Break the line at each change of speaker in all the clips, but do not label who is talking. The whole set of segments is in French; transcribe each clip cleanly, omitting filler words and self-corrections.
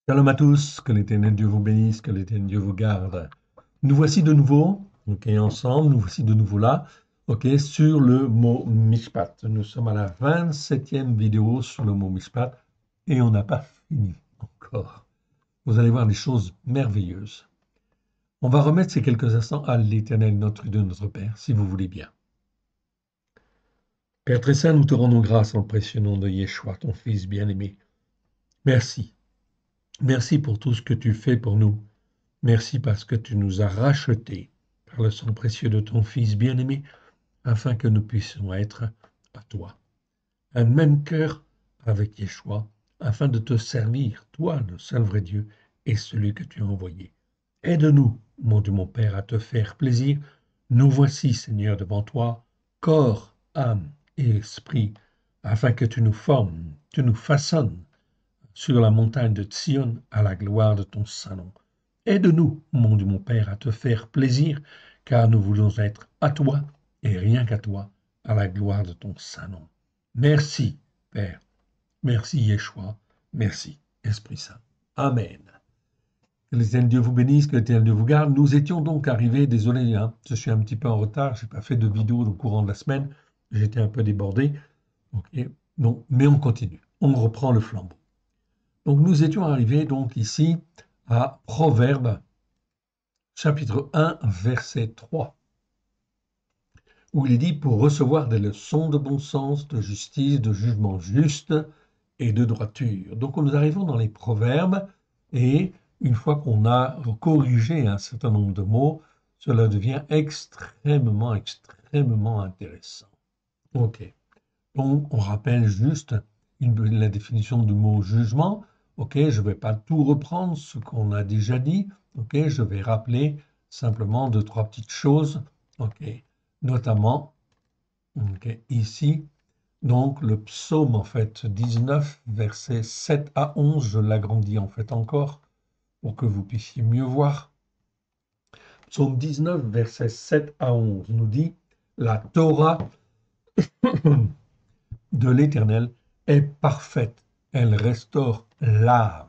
Shalom à tous, que l'Éternel Dieu vous bénisse, que l'Éternel Dieu vous garde. Nous voici de nouveau, ensemble, nous voici de nouveau là, sur le mot Mishpat. Nous sommes à la 27e vidéo sur le mot Mishpat et on n'a pas fini encore. Vous allez voir des choses merveilleuses. On va remettre ces quelques instants à l'Éternel, notre Dieu, notre Père, si vous voulez bien. Père très saint, nous te rendons grâce en le précieux nom de Yeshua, ton Fils bien-aimé. Merci. Merci pour tout ce que tu fais pour nous. Merci parce que tu nous as rachetés par le sang précieux de ton Fils bien-aimé, afin que nous puissions être à toi. Un même cœur avec Yeshua, afin de te servir, toi, le seul vrai Dieu, et celui que tu as envoyé. Aide-nous, mon Dieu, mon Père, à te faire plaisir. Nous voici, Seigneur, devant toi, corps, âme et esprit, afin que tu nous formes, tu nous façonnes sur la montagne de Sion à la gloire de ton saint nom. Aide-nous, mon Dieu, mon Père, à te faire plaisir, car nous voulons être à toi et rien qu'à toi, à la gloire de ton saint nom. Merci, Père. Merci, Yeshua. Merci, Esprit Saint. Amen. Que l'Éternel Dieu vous bénisse, que l'Éternel Dieu vous garde. Nous étions donc arrivés, désolé, je suis un petit peu en retard, je n'ai pas fait de vidéo au courant de la semaine, j'étais un peu débordé. Non, mais on continue, on reprend le flambeau. Donc nous étions arrivés donc ici à Proverbes chapitre 1 verset 3 où il est dit pour recevoir des leçons de bon sens, de justice, de jugement juste et de droiture. Donc nous arrivons dans les Proverbes et une fois qu'on a corrigé un certain nombre de mots, cela devient extrêmement intéressant. Ok. Donc, on rappelle juste la définition du mot jugement. Ok, je ne vais pas tout reprendre ce qu'on a déjà dit. Ok, je vais rappeler simplement deux, trois petites choses. Ok, notamment, ici, donc le psaume en fait 19, versets 7 à 11, je l'agrandis en fait encore pour que vous puissiez mieux voir. Psaume 19, versets 7 à 11 nous dit la Torah de l'Éternel est parfaite. Elle restaure l'âme.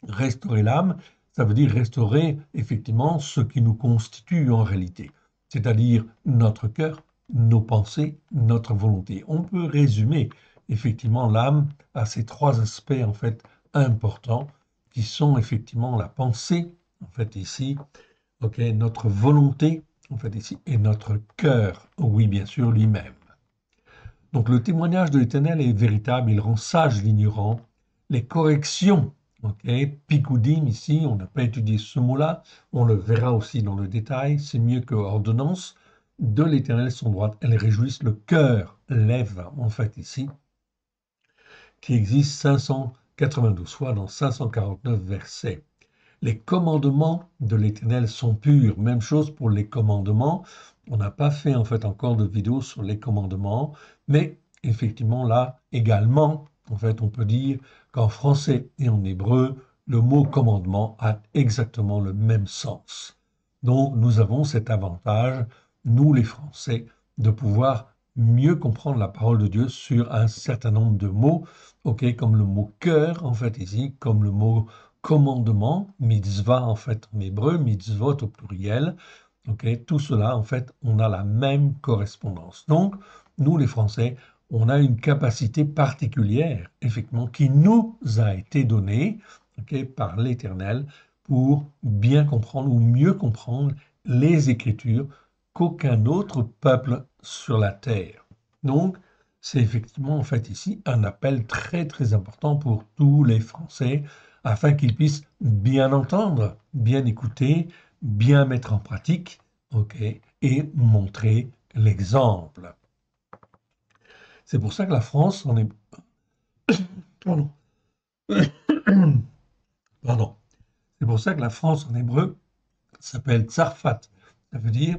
Restaurer l'âme, ça veut dire restaurer effectivement ce qui nous constitue en réalité, c'est-à-dire notre cœur, nos pensées, notre volonté. On peut résumer effectivement l'âme à ces trois aspects en fait importants qui sont effectivement la pensée, en fait ici, notre volonté, en fait ici, et notre cœur, oui bien sûr lui-même. Donc le témoignage de l'Éternel est véritable, il rend sage l'ignorant. Les corrections, Pikoudim ici, on n'a pas étudié ce mot-là, on le verra aussi dans le détail, c'est mieux que ordonnance, de l'Éternel sont droites, elles réjouissent le cœur, lève en fait ici, qui existe 592 fois dans 549 versets. Les commandements de l'Éternel sont purs. Même chose pour les commandements. On n'a pas fait en fait encore de vidéo sur les commandements, mais effectivement là également, en fait, on peut dire qu'en français et en hébreu, le mot commandement a exactement le même sens. Donc nous avons cet avantage, nous les Français, de pouvoir mieux comprendre la parole de Dieu sur un certain nombre de mots, comme le mot cœur en fait ici, comme le mot commandement, mitzvah en fait en hébreu, mitzvot au pluriel, tout cela en fait on a la même correspondance. Donc nous les Français, on a une capacité particulière effectivement qui nous a été donnée par l'Éternel pour bien comprendre ou mieux comprendre les Écritures qu'aucun autre peuple sur la terre. Donc c'est effectivement en fait ici un appel très important pour tous les Français afin qu'ils puissent bien entendre, bien écouter, bien mettre en pratique, et montrer l'exemple. C'est pour ça que la France en est... Pardon. Pardon. C'est pour ça que la France en hébreu s'appelle Tsarfat. Ça veut dire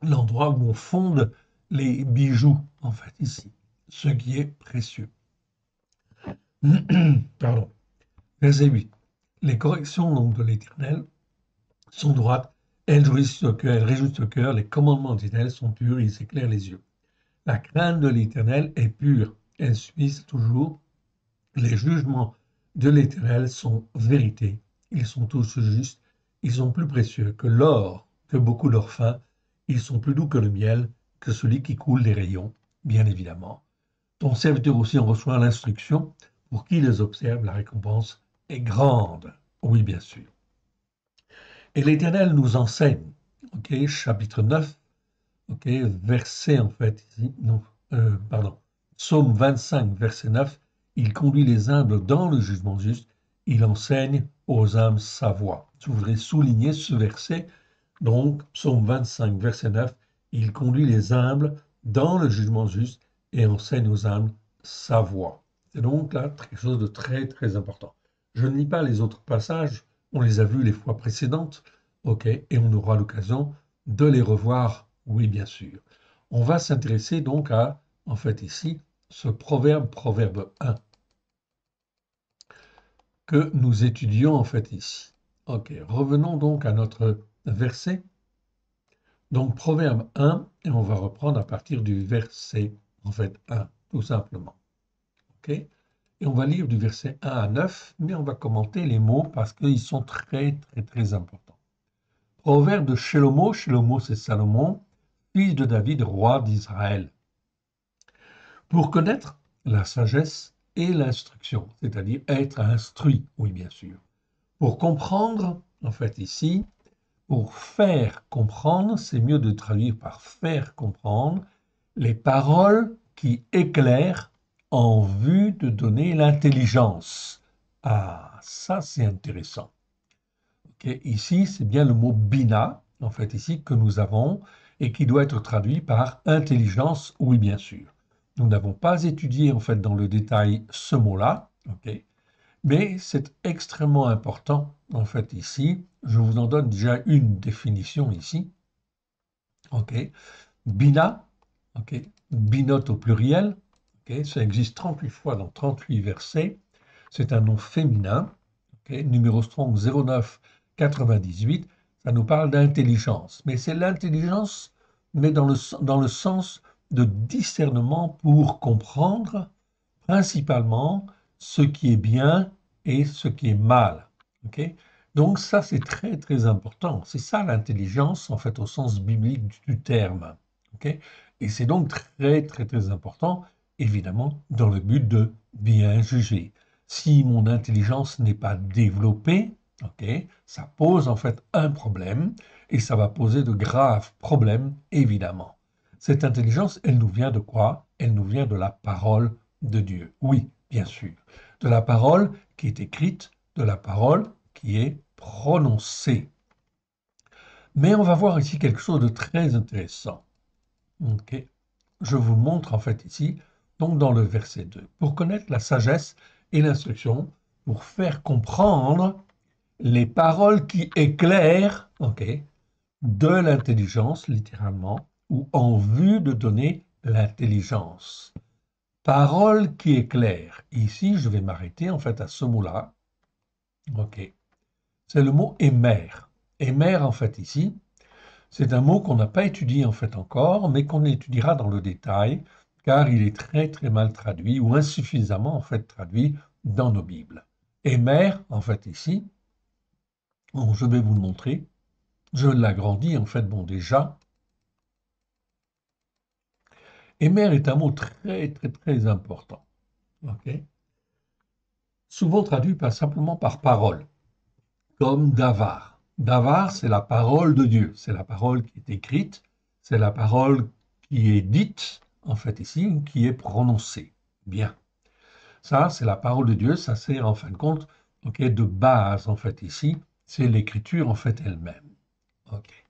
l'endroit où on fonde les bijoux, en fait, ici. Ce qui est précieux. Pardon. Verset 8. Les corrections donc de l'Éternel sont droites, elles réjouissent le cœur, les commandements de l'Éternel sont purs, ils éclairent les yeux. La crainte de l'Éternel est pure, elle suit toujours les jugements de l'Éternel sont vérité. Ils sont tous justes. Ils sont plus précieux que l'or, que beaucoup d'or fin. Ils sont plus doux que le miel, que celui qui coule des rayons, bien évidemment. Ton serviteur aussi en reçoit l'instruction. Pour qui les observe, la récompense est grande. Oui, bien sûr. Et l'Éternel nous enseigne, ok, chapitre 9, ok, verset en fait, ici, non, pardon, psaume 25, verset 9, il conduit les humbles dans le jugement juste, il enseigne aux âmes sa voie. Je voudrais souligner ce verset, donc psaume 25, verset 9, il conduit les humbles dans le jugement juste et enseigne aux âmes sa voie. C'est donc là quelque chose de très très important. Je ne lis pas les autres passages, on les a vus les fois précédentes, ok, et on aura l'occasion de les revoir, oui bien sûr. On va s'intéresser donc à, en fait ici, ce proverbe, proverbe 1, que nous étudions en fait ici. Ok, revenons donc à notre verset. Donc proverbe 1, et on va reprendre à partir du verset, en fait 1, tout simplement. Ok, et on va lire du verset 1 à 9, mais on va commenter les mots parce qu'ils sont très très très importants. Proverbe de Shelomo, Shelomo c'est Salomon, fils de David, roi d'Israël. Pour connaître la sagesse et l'instruction, c'est-à-dire être instruit, oui bien sûr. Pour comprendre, en fait ici, pour faire comprendre, c'est mieux de traduire par faire comprendre, les paroles qui éclairent en vue de donner l'intelligence. Ah, ça c'est intéressant. Okay, ici, c'est bien le mot bina, en fait ici, que nous avons et qui doit être traduit par intelligence, oui bien sûr. Nous n'avons pas étudié en fait dans le détail ce mot-là, okay, mais c'est extrêmement important en fait ici. Je vous en donne déjà une définition ici. Okay. Bina, okay, binote au pluriel, okay, ça existe 38 fois dans 38 versets. C'est un nom féminin, okay, numéro strong 09 98, ça nous parle d'intelligence. Mais c'est l'intelligence, mais dans le sens de discernement pour comprendre principalement ce qui est bien et ce qui est mal. Okay. Donc ça, c'est très, très important. C'est ça l'intelligence, en fait, au sens biblique du terme. Okay. Et c'est donc très, très, très important, évidemment, dans le but de bien juger. Si mon intelligence n'est pas développée, okay, ça pose en fait un problème et ça va poser de graves problèmes, évidemment. Cette intelligence, elle nous vient de quoi? Elle nous vient de la parole de Dieu. Oui, bien sûr. De la parole qui est écrite, de la parole qui est prononcée. Mais on va voir ici quelque chose de très intéressant. Okay. Je vous montre en fait ici, donc dans le verset 2, pour connaître la sagesse et l'instruction, pour faire comprendre les paroles qui éclairent, okay, de l'intelligence, littéralement, ou en vue de donner l'intelligence. Parole qui éclaire. Ici, je vais m'arrêter en fait à ce mot-là. Ok. C'est le mot émer. Émer, en fait, ici, c'est un mot qu'on n'a pas étudié en fait encore, mais qu'on étudiera dans le détail, car il est très très mal traduit ou insuffisamment en fait traduit dans nos Bibles. Émer, en fait, ici, bon, je vais vous le montrer. Je l'agrandis en fait, bon, déjà. Émer est un mot très très très important. Ok. Souvent traduit simplement par parole, comme davar. Davar, c'est la parole de Dieu, c'est la parole qui est écrite, c'est la parole qui est dite, en fait ici, qui est prononcée. Bien. Ça, c'est la parole de Dieu, ça sert en fin de compte, okay, de base, en fait ici, c'est l'écriture en fait elle-même. Okay.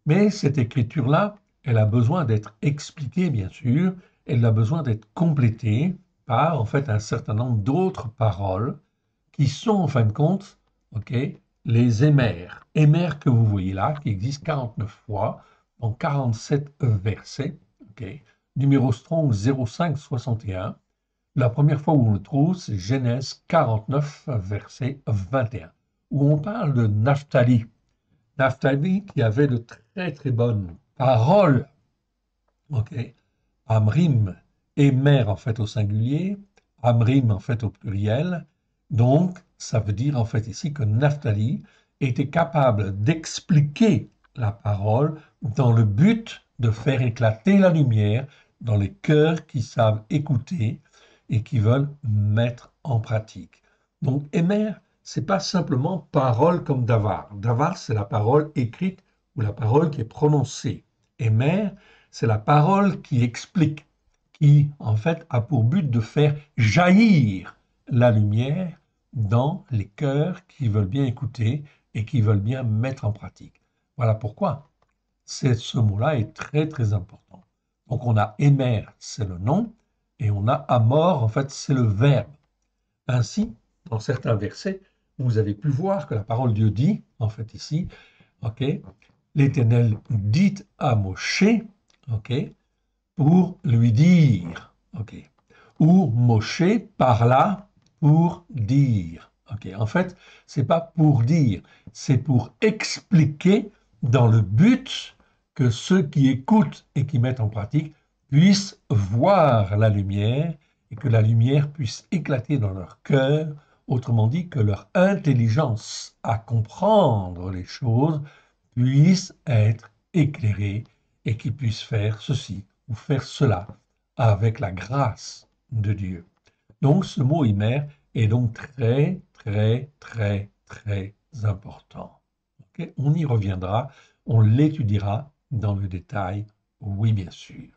Mais cette écriture-là, elle a besoin d'être expliquée, bien sûr, elle a besoin d'être complétée par, en fait, un certain nombre d'autres paroles qui sont, en fin de compte, okay, les émères. Émères que vous voyez là, qui existent 49 fois, en 47 versets, okay, numéro strong 0561. La première fois où on le trouve, c'est Genèse 49, verset 21, où on parle de Naphtali. Naphtali qui avait de très très bonnes paroles, ok, Amrim, Émer en fait au singulier, Amrim en fait au pluriel, Donc, ça veut dire en fait ici que Naphtali était capable d'expliquer la parole dans le but de faire éclater la lumière dans les cœurs qui savent écouter et qui veulent mettre en pratique. Donc, Émer, c'est pas simplement parole comme Davar. Davar, c'est la parole écrite ou la parole qui est prononcée. Émer, c'est la parole qui explique, qui en fait a pour but de faire jaillir la lumière dans les cœurs qui veulent bien écouter et qui veulent bien mettre en pratique. Voilà pourquoi ce mot-là est très très important. Donc on a émer, c'est le nom, et on a amor, en fait, c'est le verbe. Ainsi, dans certains versets, vous avez pu voir que la parole de Dieu dit, en fait ici, ok, l'Éternel dit à Moshe, ok, pour lui dire, ok, ou Moshe parla pour dire. Ok, en fait, c'est pas pour dire, c'est pour expliquer dans le but que ceux qui écoutent et qui mettent en pratique puissent voir la lumière et que la lumière puisse éclater dans leur cœur, autrement dit que leur intelligence à comprendre les choses puisse être éclairée et qu'ils puissent faire ceci ou faire cela avec la grâce de Dieu. Donc ce mot Imer est donc très, très, très, très important. Okay? On y reviendra, on l'étudiera dans le détail, oui bien sûr.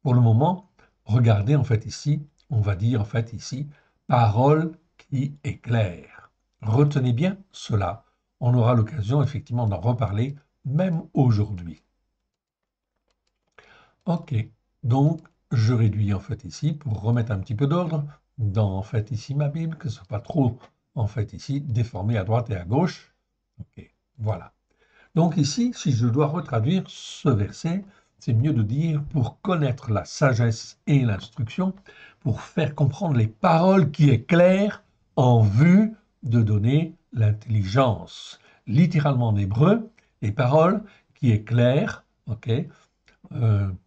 Pour le moment, regardez en fait ici, on va dire en fait ici, parole qui éclaire. Retenez bien cela, on aura l'occasion effectivement d'en reparler même aujourd'hui. Ok, donc je réduis en fait ici pour remettre un petit peu d'ordre dans en fait ici ma Bible, que ce soit pas trop en fait ici déformé à droite et à gauche. Ok, voilà. Donc ici, si je dois retraduire ce verset, c'est mieux de dire pour connaître la sagesse et l'instruction, pour faire comprendre les paroles qui éclairent en vue de donner l'intelligence. Littéralement en hébreu, les paroles qui éclairent, ok,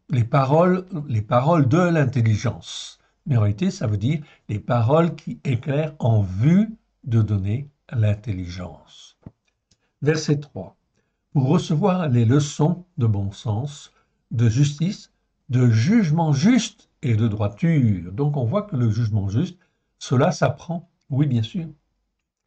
les paroles de l'intelligence. Mais en réalité, ça veut dire les paroles qui éclairent en vue de donner l'intelligence. Verset 3. Pour recevoir les leçons de bon sens, de justice, de jugement juste et de droiture. Donc on voit que le jugement juste, cela s'apprend, oui bien sûr,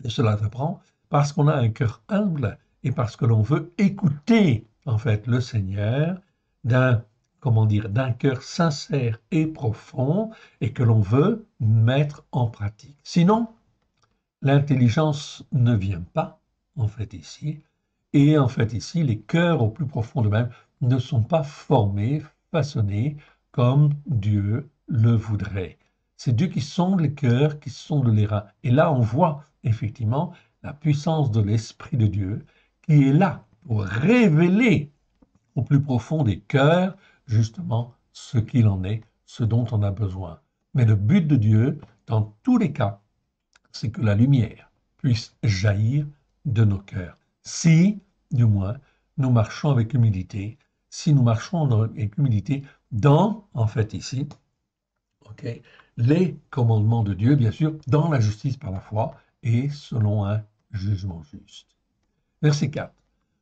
et cela s'apprend parce qu'on a un cœur humble et parce que l'on veut écouter en fait le Seigneur d'un d'un cœur sincère et profond et que l'on veut mettre en pratique. Sinon, l'intelligence ne vient pas en fait ici et en fait ici les cœurs au plus profond d'eux-mêmes ne sont pas formés, façonnés comme Dieu le voudrait. C'est Dieu qui sonde les cœurs, qui sonde les reins. Et là, on voit effectivement la puissance de l'Esprit de Dieu qui est là pour révéler au plus profond des cœurs, justement, ce qu'il en est, ce dont on a besoin. Mais le but de Dieu, dans tous les cas, c'est que la lumière puisse jaillir de nos cœurs. Si, du moins, nous marchons avec humilité, si nous marchons avec humilité dans, en fait ici, okay, les commandements de Dieu, bien sûr, dans la justice par la foi et selon un jugement juste. Verset 4.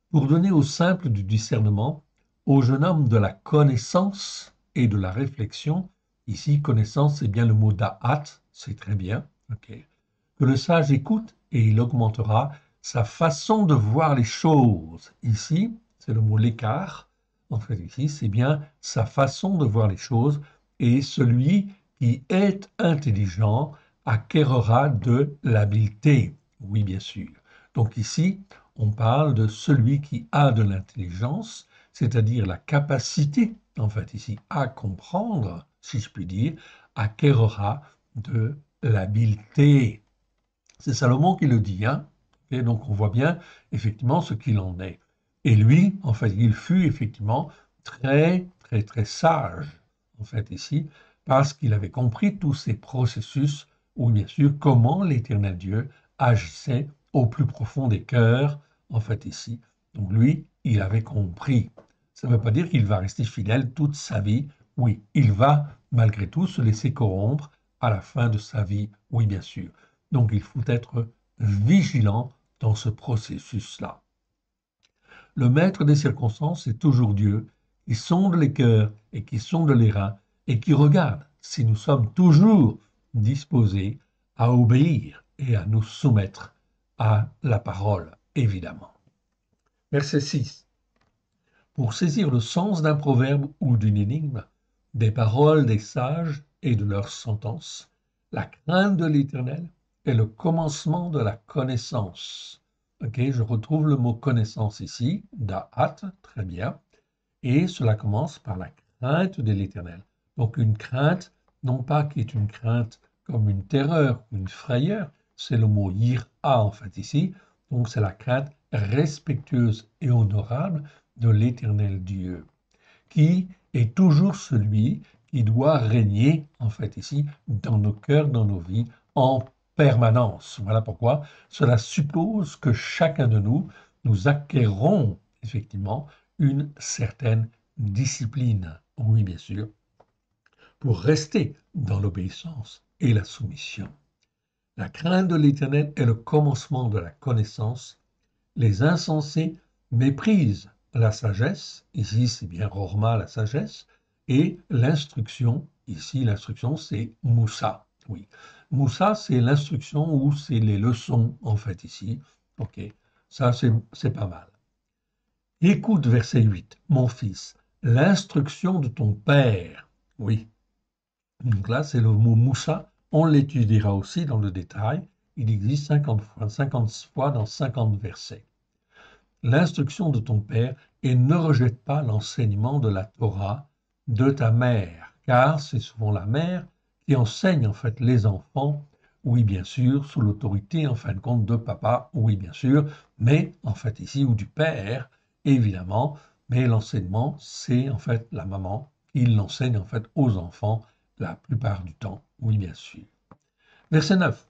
Pour donner au simple du discernement, au jeune homme de la connaissance et de la réflexion, ici, connaissance, c'est bien le mot da'at, c'est très bien, ok, que le sage écoute et il augmentera sa façon de voir les choses. Ici, c'est le mot l'écart, en fait ici, c'est bien sa façon de voir les choses et celui qui est intelligent acquérera de l'habileté. Oui, bien sûr. Donc ici, on parle de celui qui a de l'intelligence, c'est-à-dire la capacité, en fait ici, à comprendre, si je puis dire, acquérera de l'habileté. C'est Salomon qui le dit, hein? Et donc on voit bien effectivement ce qu'il en est. Et lui, en fait, il fut effectivement très, très, très sage, en fait, ici, parce qu'il avait compris tous ces processus, ou bien sûr, comment l'Éternel Dieu agissait au plus profond des cœurs, en fait, ici. Donc lui, il avait compris. Ça ne veut pas dire qu'il va rester fidèle toute sa vie. Oui, il va, malgré tout, se laisser corrompre à la fin de sa vie. Oui, bien sûr. Donc il faut être vigilant dans ce processus-là. Le maître des circonstances est toujours Dieu, qui sonde les cœurs et qui sonde les reins, et qui regarde si nous sommes toujours disposés à obéir et à nous soumettre à la parole, évidemment. Verset 6. Pour saisir le sens d'un proverbe ou d'une énigme, des paroles des sages et de leurs sentences, la crainte de l'Éternel est le commencement de la connaissance. Ok, je retrouve le mot connaissance ici, da'at, très bien, et cela commence par la crainte de l'Éternel. Donc une crainte, non pas qui est une crainte comme une terreur, une frayeur, c'est le mot yir'a en fait ici, donc c'est la crainte respectueuse et honorable de l'Éternel Dieu, qui est toujours celui qui doit régner, en fait ici, dans nos cœurs, dans nos vies, en permanence. Voilà pourquoi cela suppose que chacun de nous, nous acquérons effectivement une certaine discipline, oui bien sûr, pour rester dans l'obéissance et la soumission. La crainte de l'Éternel est le commencement de la connaissance. Les insensés méprisent la sagesse, ici c'est bien Rorma la sagesse, et l'instruction, ici l'instruction c'est Moussa, oui. Moussa c'est l'instruction ou c'est les leçons en fait ici, ok, ça c'est pas mal. Écoute verset 8, mon fils, l'instruction de ton père, oui. Donc là c'est le mot Moussa, on l'étudiera aussi dans le détail, il existe 50 fois dans 50 versets. L'instruction de ton père et ne rejette pas l'enseignement de la Torah de ta mère, car c'est souvent la mère qui enseigne en fait les enfants, oui bien sûr, sous l'autorité en fin de compte de papa, oui bien sûr, mais en fait ici, ou du père, évidemment, mais l'enseignement, c'est en fait la maman qui l'enseigne en fait aux enfants la plupart du temps, oui bien sûr. Verset 9.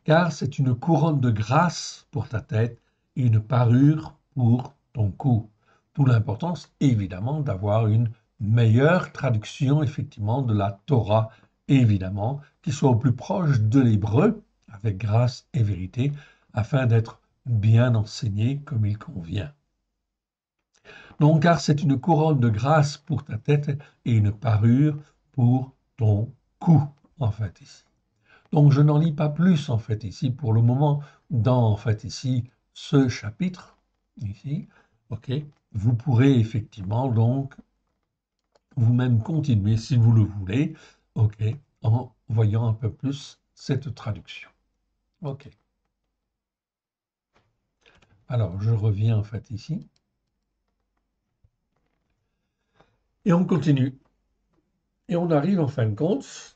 Car c'est une couronne de grâce pour ta tête et une parure pour ton cou. D'où l'importance, évidemment, d'avoir une meilleure traduction, effectivement, de la Torah, évidemment, qui soit au plus proche de l'hébreu, avec grâce et vérité, afin d'être bien enseigné comme il convient. Donc, car c'est une couronne de grâce pour ta tête et une parure pour ton cou, en fait, ici. Donc je n'en lis pas plus en fait ici pour le moment dans en fait ici ce chapitre ici. Ok, vous pourrez effectivement donc vous-même continuer si vous le voulez. Ok, en voyant un peu plus cette traduction. Ok. Alors je reviens en fait ici et on continue et on arrive en fin de compte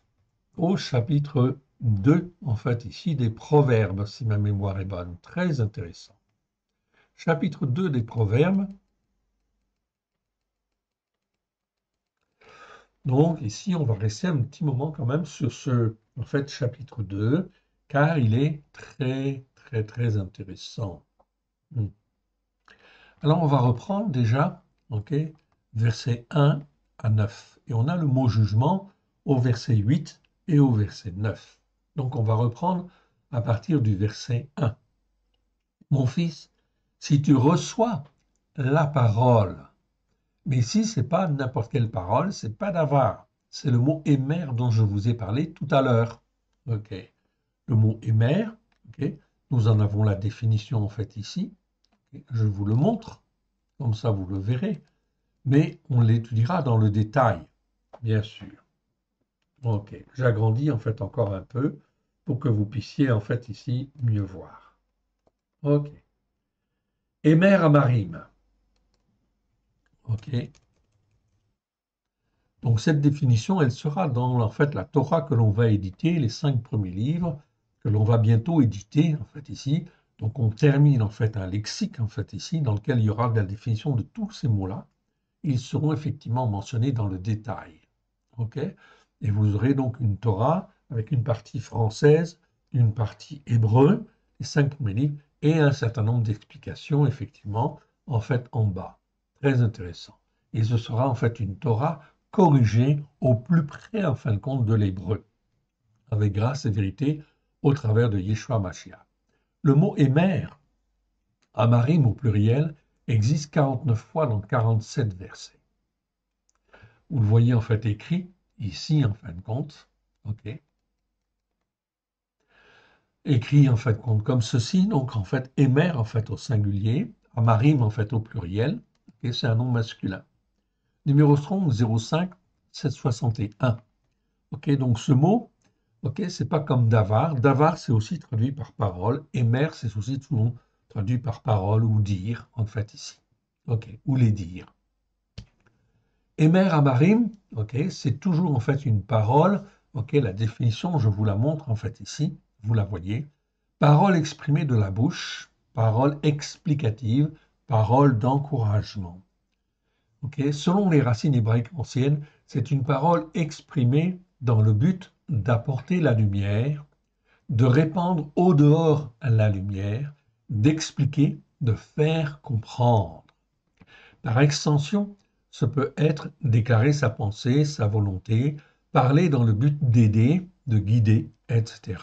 au chapitre 2 en fait ici des Proverbes si ma mémoire est bonne. Très intéressant. Chapitre 2 des Proverbes. Donc ici, on va rester un petit moment quand même sur ce en fait, chapitre 2, car il est très, très, très intéressant. Alors, on va reprendre déjà, ok, versets 1 à 9. Et on a le mot jugement au verset 8 et au verset 9. Donc, on va reprendre à partir du verset 1. Mon fils, si tu reçois la parole, mais ici, ce n'est pas n'importe quelle parole, ce n'est pas d'avar. C'est le mot émer dont je vous ai parlé tout à l'heure. Ok. Le mot émer, ok. Nous en avons la définition en fait ici. Okay. Je vous le montre, comme ça vous le verrez. Mais on l'étudiera dans le détail, bien sûr. Ok. J'agrandis en fait encore un peu pour que vous puissiez en fait ici mieux voir. Ok. Émer Amarim. Ok. Donc cette définition, elle sera dans en fait la Torah que l'on va éditer, les 5 premiers livres que l'on va bientôt éditer en fait ici. Donc on termine en fait un lexique en fait ici dans lequel il y aura la définition de tous ces mots-là. Ils seront effectivement mentionnés dans le détail. Ok. Et vous aurez donc une Torah avec une partie française, une partie hébreu, les 5 premiers livres et un certain nombre d'explications effectivement en fait en bas. Très intéressant. Et ce sera en fait une Torah corrigé au plus près, en fin de compte, de l'hébreu, avec grâce et vérité, au travers de Yeshua Mashiach. Le mot émer, amarim au pluriel, existe 49 fois dans 47 versets. Vous le voyez en fait écrit ici en fin de compte, ok, écrit en fin de compte comme ceci, donc en fait émer en fait au singulier, amarim en fait au pluriel, ok, c'est un nom masculin. Numéro Strong 05 761. Ok, donc ce mot, ok, c'est pas comme davar. Davar, c'est aussi traduit par parole. Émer, c'est aussi souvent traduit par parole ou dire, en fait, ici. Ok, ou les dire. Émer amarim, ok, c'est toujours en fait une parole. Ok, la définition, je vous la montre en fait ici. Vous la voyez. Parole exprimée de la bouche, parole explicative, parole d'encouragement. Okay. Selon les racines hébraïques anciennes, c'est une parole exprimée dans le but d'apporter la lumière, de répandre au dehors la lumière, d'expliquer, de faire comprendre. Par extension, ce peut être déclarer sa pensée, sa volonté, parler dans le but d'aider, de guider, etc.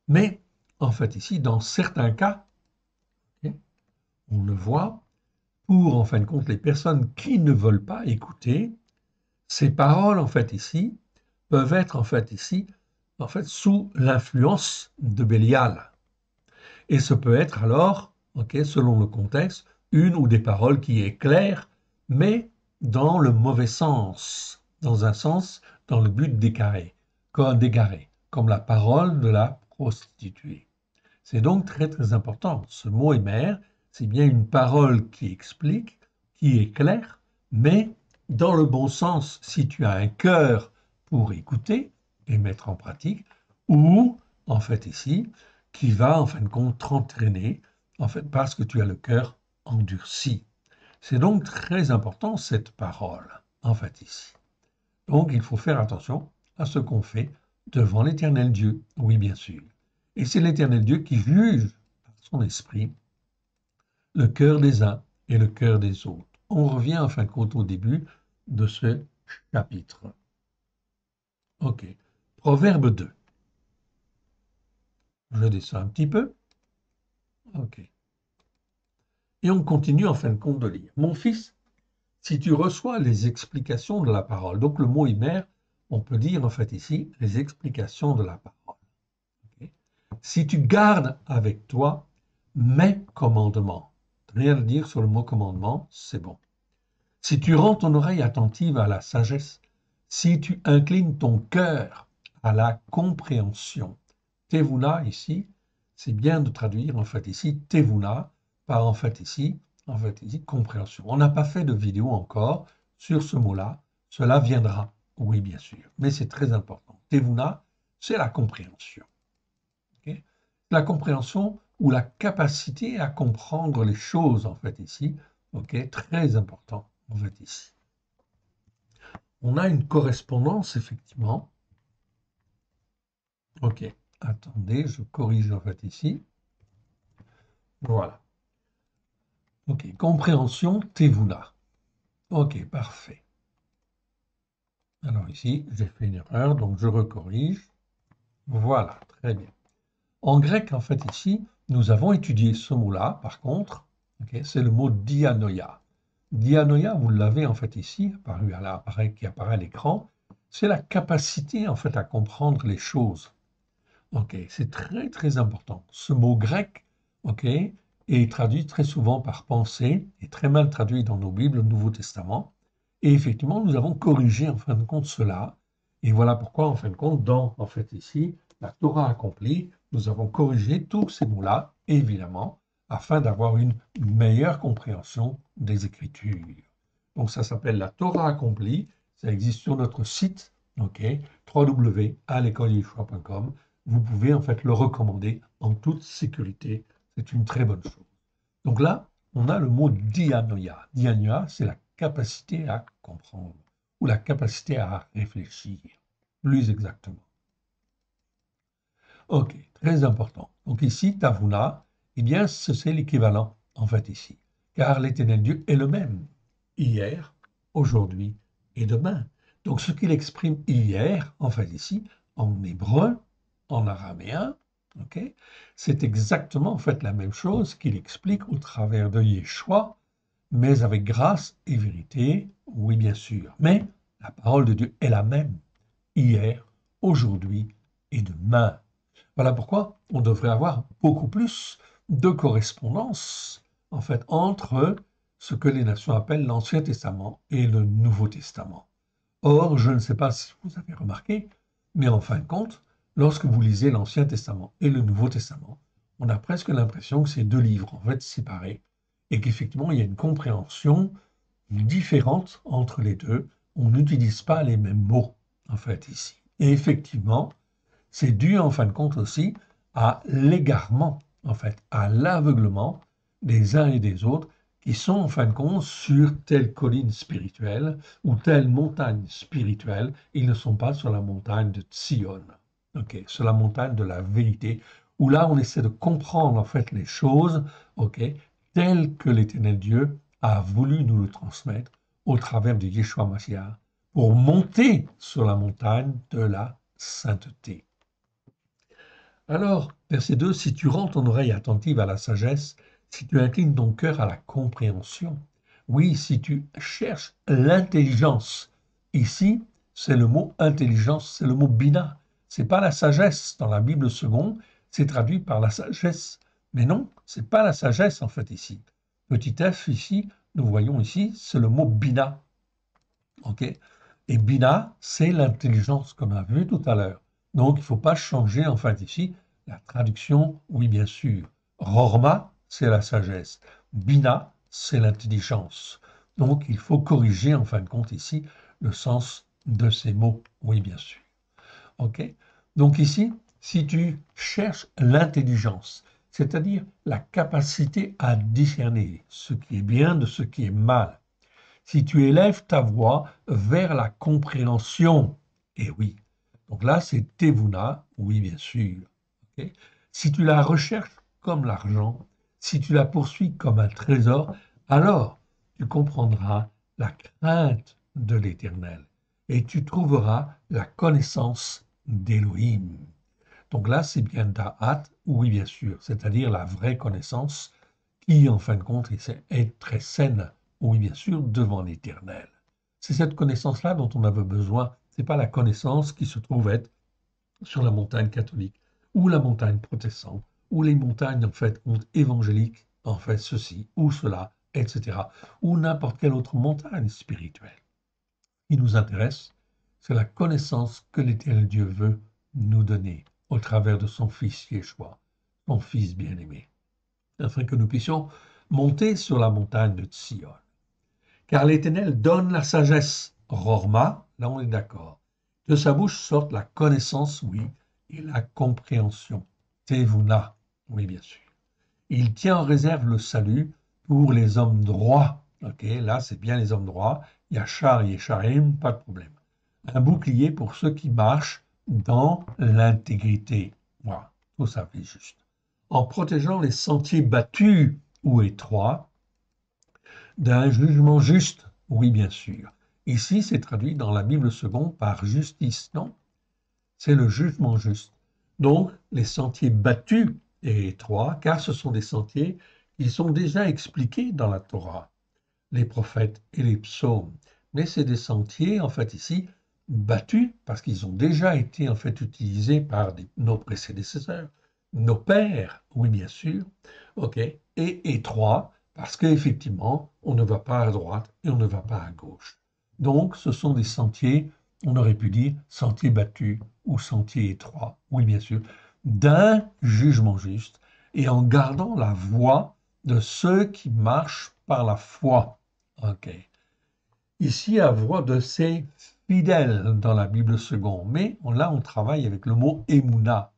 Mais, en fait, ici, dans certains cas, okay, on le voit, pour, en fin de compte, les personnes qui ne veulent pas écouter, ces paroles, en fait, ici, peuvent être, en fait, ici, en fait, sous l'influence de Bélial. Et ce peut être alors, ok, selon le contexte, une ou des paroles qui éclairent, mais dans le mauvais sens, dans un sens, dans le but d'égarer, comme la parole de la prostituée. C'est donc très très important. Ce mot émer, c'est bien une parole qui explique, qui éclaire, mais dans le bon sens, si tu as un cœur pour écouter et mettre en pratique, ou en fait ici, qui va en fin de compte t'entraîner, en fait parce que tu as le cœur endurci. C'est donc très important cette parole, en fait ici. Donc il faut faire attention à ce qu'on fait devant l'Éternel Dieu, oui bien sûr. Et c'est l'Éternel Dieu qui juge par son esprit le cœur des uns et le cœur des autres. On revient en fin de compte au début de ce chapitre. Ok. Proverbe 2. Je descends un petit peu. Ok. Et on continue en fin de compte de lire. Mon fils, si tu reçois les explications de la parole, donc le mot imer, on peut dire en fait ici les explications de la parole. Okay. Si tu gardes avec toi mes commandements, rien à dire sur le mot commandement, c'est bon. Si tu rends ton oreille attentive à la sagesse, si tu inclines ton cœur à la compréhension, Tevuna ici, c'est bien de traduire en fait ici Tevuna par en fait ici compréhension. On n'a pas fait de vidéo encore sur ce mot-là, cela viendra, oui bien sûr, mais c'est très important. Tevuna, c'est la compréhension. Okay. La compréhension ou la capacité à comprendre les choses en fait ici, ok, très important en fait ici. On a une correspondance effectivement. Ok, attendez, je corrige en fait ici. Voilà. Ok, compréhension Tevuna. Ok, parfait. Alors ici, j'ai fait une erreur, donc je recorrige. Voilà, très bien. En grec, en fait, ici, nous avons étudié ce mot-là, par contre, okay, c'est le mot dianoia. Dianoia, vous l'avez en fait ici, qui apparaît à l'écran, c'est la capacité en fait à comprendre les choses. Ok, c'est très très important. Ce mot grec, ok, est traduit très souvent par pensée, et très mal traduit dans nos Bibles, le Nouveau Testament. Et effectivement, nous avons corrigé en fin de compte cela. Et voilà pourquoi, en fin de compte, dans en fait ici, la Torah accomplie, nous avons corrigé tous ces mots-là, évidemment, afin d'avoir une meilleure compréhension des Écritures. Donc ça s'appelle la Torah accomplie, ça existe sur notre site, ok, www.alécoleyeshua.com. Vous pouvez en fait le recommander en toute sécurité, c'est une très bonne chose. Donc là, on a le mot dianoia. Dianoia, c'est la capacité à comprendre ou la capacité à réfléchir, plus exactement. Ok, très important. Donc ici, Tavuna, eh bien, c'est l'équivalent, en fait, ici. Car l'Éternel Dieu est le même, hier, aujourd'hui et demain. Donc ce qu'il exprime hier, en fait, ici, en hébreu, en araméen, Ok? C'est exactement en fait la même chose qu'il explique au travers de Yeshua, mais avec grâce et vérité, oui bien sûr. Mais la parole de Dieu est la même, hier, aujourd'hui et demain. Voilà pourquoi on devrait avoir beaucoup plus de correspondance, en fait, entre ce que les nations appellent l'Ancien Testament et le Nouveau Testament. Or, je ne sais pas si vous avez remarqué, mais en fin de compte, lorsque vous lisez l'Ancien Testament et le Nouveau Testament, on a presque l'impression que c'est deux livres, en fait, séparés, et qu'effectivement, il y a une compréhension différente entre les deux. On n'utilise pas les mêmes mots, en fait, ici. Et effectivement, c'est dû en fin de compte aussi à l'égarement, en fait, à l'aveuglement des uns et des autres qui sont en fin de compte sur telle colline spirituelle ou telle montagne spirituelle. Ils ne sont pas sur la montagne de Sion, ok, sur la montagne de la vérité, où là on essaie de comprendre en fait les choses, ok, telles que l'Éternel Dieu a voulu nous le transmettre au travers de Yeshua Mashiach pour monter sur la montagne de la sainteté. Alors, verset 2, si tu rends ton oreille attentive à la sagesse, si tu inclines ton cœur à la compréhension, oui, si tu cherches l'intelligence, ici, c'est le mot intelligence, c'est le mot bina, c'est pas la sagesse dans la Bible seconde, c'est traduit par la sagesse, mais non, c'est pas la sagesse en fait ici. Petit f ici, nous voyons ici, c'est le mot bina, ok? Et bina, c'est l'intelligence qu'on a vu tout à l'heure. Donc, il ne faut pas changer, en fait, ici, la traduction, oui, bien sûr. Rorma, c'est la sagesse. Bina, c'est l'intelligence. Donc, il faut corriger, en fin de compte, ici, le sens de ces mots, oui, bien sûr. OK? Donc, ici, si tu cherches l'intelligence, c'est-à-dire la capacité à discerner ce qui est bien de ce qui est mal, si tu élèves ta voix vers la compréhension, et oui, donc là c'est Tevuna, oui bien sûr. Ok. Si tu la recherches comme l'argent, si tu la poursuis comme un trésor, alors tu comprendras la crainte de l'Éternel et tu trouveras la connaissance d'Élohim. Donc là c'est bien Da'at, oui bien sûr, c'est-à-dire la vraie connaissance qui en fin de compte est très saine, oui bien sûr, devant l'Éternel. C'est cette connaissance-là dont on avait besoin. Ce n'est pas la connaissance qui se trouve être sur la montagne catholique ou la montagne protestante ou les montagnes en fait évangéliques, en fait ceci ou cela, etc. ou n'importe quelle autre montagne spirituelle. Ce qui nous intéresse, c'est la connaissance que l'Éternel Dieu veut nous donner au travers de son Fils Yeshua, son Fils bien-aimé, afin que nous puissions monter sur la montagne de Sion. Car l'Éternel donne la sagesse, Rorma, là on est d'accord. De sa bouche sortent la connaissance, oui, et la compréhension, Tevuna, oui bien sûr. Il tient en réserve le salut pour les hommes droits. Ok, là c'est bien les hommes droits. Yachar et Yesharim, pas de problème. Un bouclier pour ceux qui marchent dans l'intégrité. Voilà, tout ça fait juste. En protégeant les sentiers battus ou étroits d'un jugement juste, oui bien sûr. Ici, c'est traduit dans la Bible seconde par justice, non? C'est le jugement juste. Donc, les sentiers battus et étroits, car ce sont des sentiers qui sont déjà expliqués dans la Torah, les prophètes et les psaumes. Mais c'est des sentiers, en fait, ici, battus, parce qu'ils ont déjà été, en fait, utilisés par nos prédécesseurs, nos pères, oui, bien sûr, ok, et étroits, parce qu'effectivement, on ne va pas à droite et on ne va pas à gauche. Donc, ce sont des sentiers, on aurait pu dire sentiers battus ou sentiers étroits, oui, bien sûr, d'un jugement juste et en gardant la voie de ceux qui marchent par la foi. Ok. Ici, à voix de ces fidèles dans la Bible seconde, mais là, on travaille avec le mot émouna.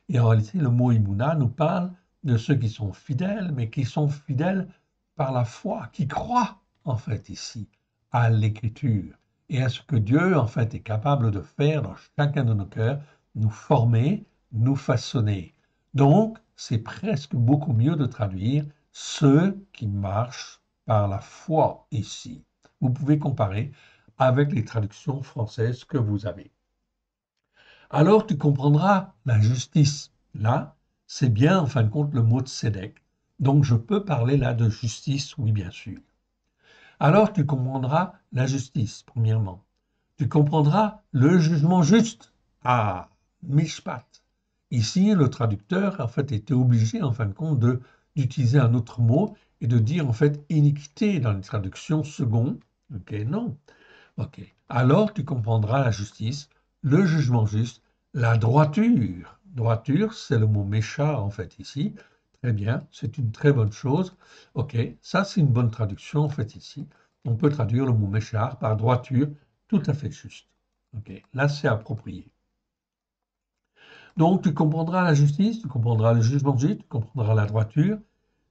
Et en réalité, le mot émouna nous parle de ceux qui sont fidèles, mais qui sont fidèles par la foi, qui croient, en fait, ici, à l'Écriture et à ce que Dieu, en fait, est capable de faire dans chacun de nos cœurs, nous former, nous façonner. Donc, c'est presque beaucoup mieux de traduire ceux qui marchent par la foi ici. Vous pouvez comparer avec les traductions françaises que vous avez. Alors tu comprendras la justice. Là, c'est bien, en fin de compte, le mot tzedek. Donc, je peux parler là de justice, oui, bien sûr. Alors, tu comprendras la justice, premièrement. Tu comprendras le jugement juste. Ah, mishpat. Ici, le traducteur, en fait, était obligé, en fin de compte, d'utiliser un autre mot et de dire, en fait, iniquité dans les traductions second. Ok, non. Ok. Alors, tu comprendras la justice, le jugement juste, la droiture. Droiture, c'est le mot mécha, en fait, ici. Très bien, c'est une très bonne chose. Ok, ça, c'est une bonne traduction, en fait, ici. On peut traduire le mot méchar par droiture, tout à fait juste. Ok, là, c'est approprié. Donc, tu comprendras la justice, tu comprendras le jugement juste, tu comprendras la droiture,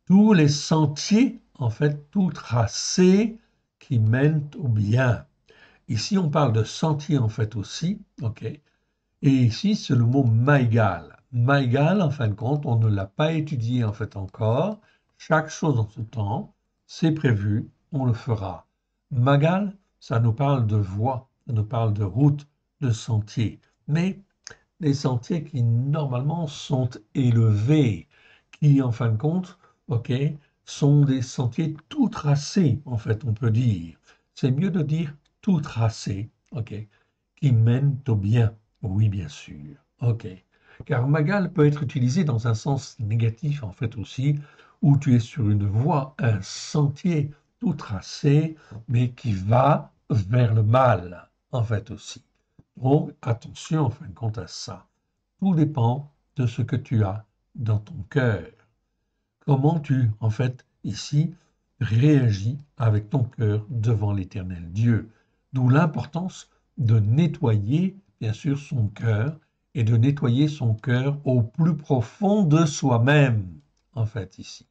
tous les sentiers, en fait, tout tracé qui mènent au bien. Ici, on parle de sentier en fait aussi, ok. Et ici, c'est le mot maïgal. Maïgal, en fin de compte, on ne l'a pas étudié en fait encore. Chaque chose en ce temps, c'est prévu, on le fera. Magal, ça nous parle de voie, ça nous parle de route, de sentier. Mais des sentiers qui normalement sont élevés, qui en fin de compte, ok, sont des sentiers tout tracés, en fait, on peut dire. C'est mieux de dire tout tracé, ok, qui mènent au bien. Oui, bien sûr, ok. Car magal peut être utilisé dans un sens négatif, en fait, aussi, où tu es sur une voie, un sentier tout tracé, mais qui va vers le mal, en fait, aussi. Donc, attention, en fin de compte, à ça. Tout dépend de ce que tu as dans ton cœur. Comment tu, en fait, ici, réagis avec ton cœur devant l'Éternel Dieu. D'où l'importance de nettoyer, bien sûr, son cœur et de nettoyer son cœur au plus profond de soi-même, en fait, ici.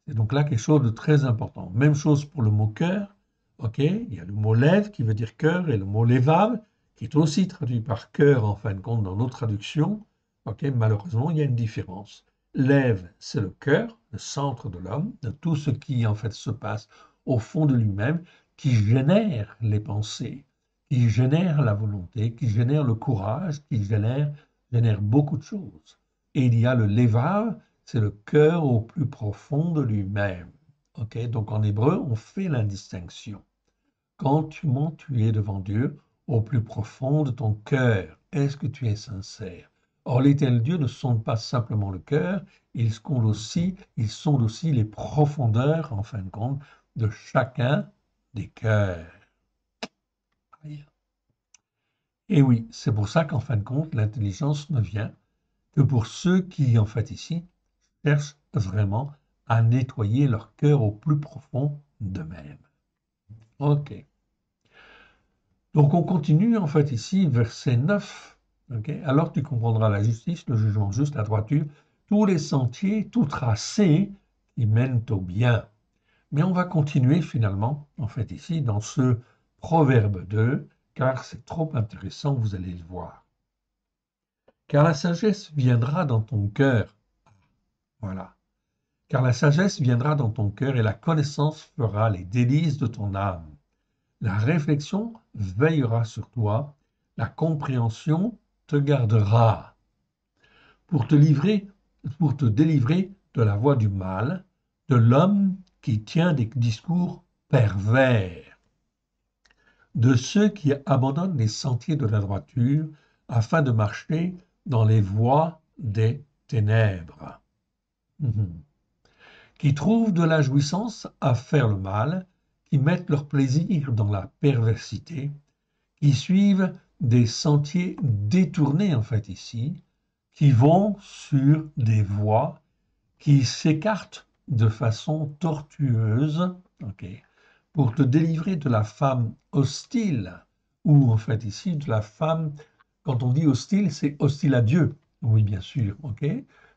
C'est donc là quelque chose de très important. Même chose pour le mot cœur. Ok, il y a le mot lève qui veut dire cœur et le mot lévave qui est aussi traduit par cœur en fin de compte dans nos traductions. Ok, malheureusement, il y a une différence. Lève, c'est le cœur, le centre de l'homme, de tout ce qui en fait se passe au fond de lui-même, qui génère les pensées, qui génère la volonté, qui génère le courage, qui génère beaucoup de choses. Et il y a le lévave, c'est le cœur au plus profond de lui-même. Ok, donc en hébreu, on fait la distinction. Quand tu es devant Dieu, au plus profond de ton cœur, est-ce que tu es sincère? Or, l'Éternel Dieu ne sonde pas simplement le cœur, il sonde aussi les profondeurs, en fin de compte, de chacun des cœurs. Et oui, c'est pour ça qu'en fin de compte, l'intelligence ne vient que pour ceux qui, en fait, ici, cherchent vraiment à nettoyer leur cœur au plus profond d'eux-mêmes. Ok. Donc on continue en fait ici, verset 9. Ok. Alors tu comprendras la justice, le jugement juste, la droiture, tous les sentiers, tout tracé qui mènent au bien. Mais on va continuer finalement, en fait ici, dans ce proverbe 2, car c'est trop intéressant, vous allez le voir. Car la sagesse viendra dans ton cœur. Voilà. Car la sagesse viendra dans ton cœur et la connaissance fera les délices de ton âme. La réflexion veillera sur toi, la compréhension te gardera pour te livrer, pour te délivrer de la voie du mal, de l'homme qui tient des discours pervers, de ceux qui abandonnent les sentiers de la droiture afin de marcher dans les voies des ténèbres. Qui trouvent de la jouissance à faire le mal, qui mettent leur plaisir dans la perversité, qui suivent des sentiers détournés en fait ici, qui vont sur des voies qui s'écartent de façon tortueuse, ok, pour te délivrer de la femme hostile, ou en fait ici de la femme, quand on dit hostile, c'est hostile à Dieu, oui bien sûr, ok,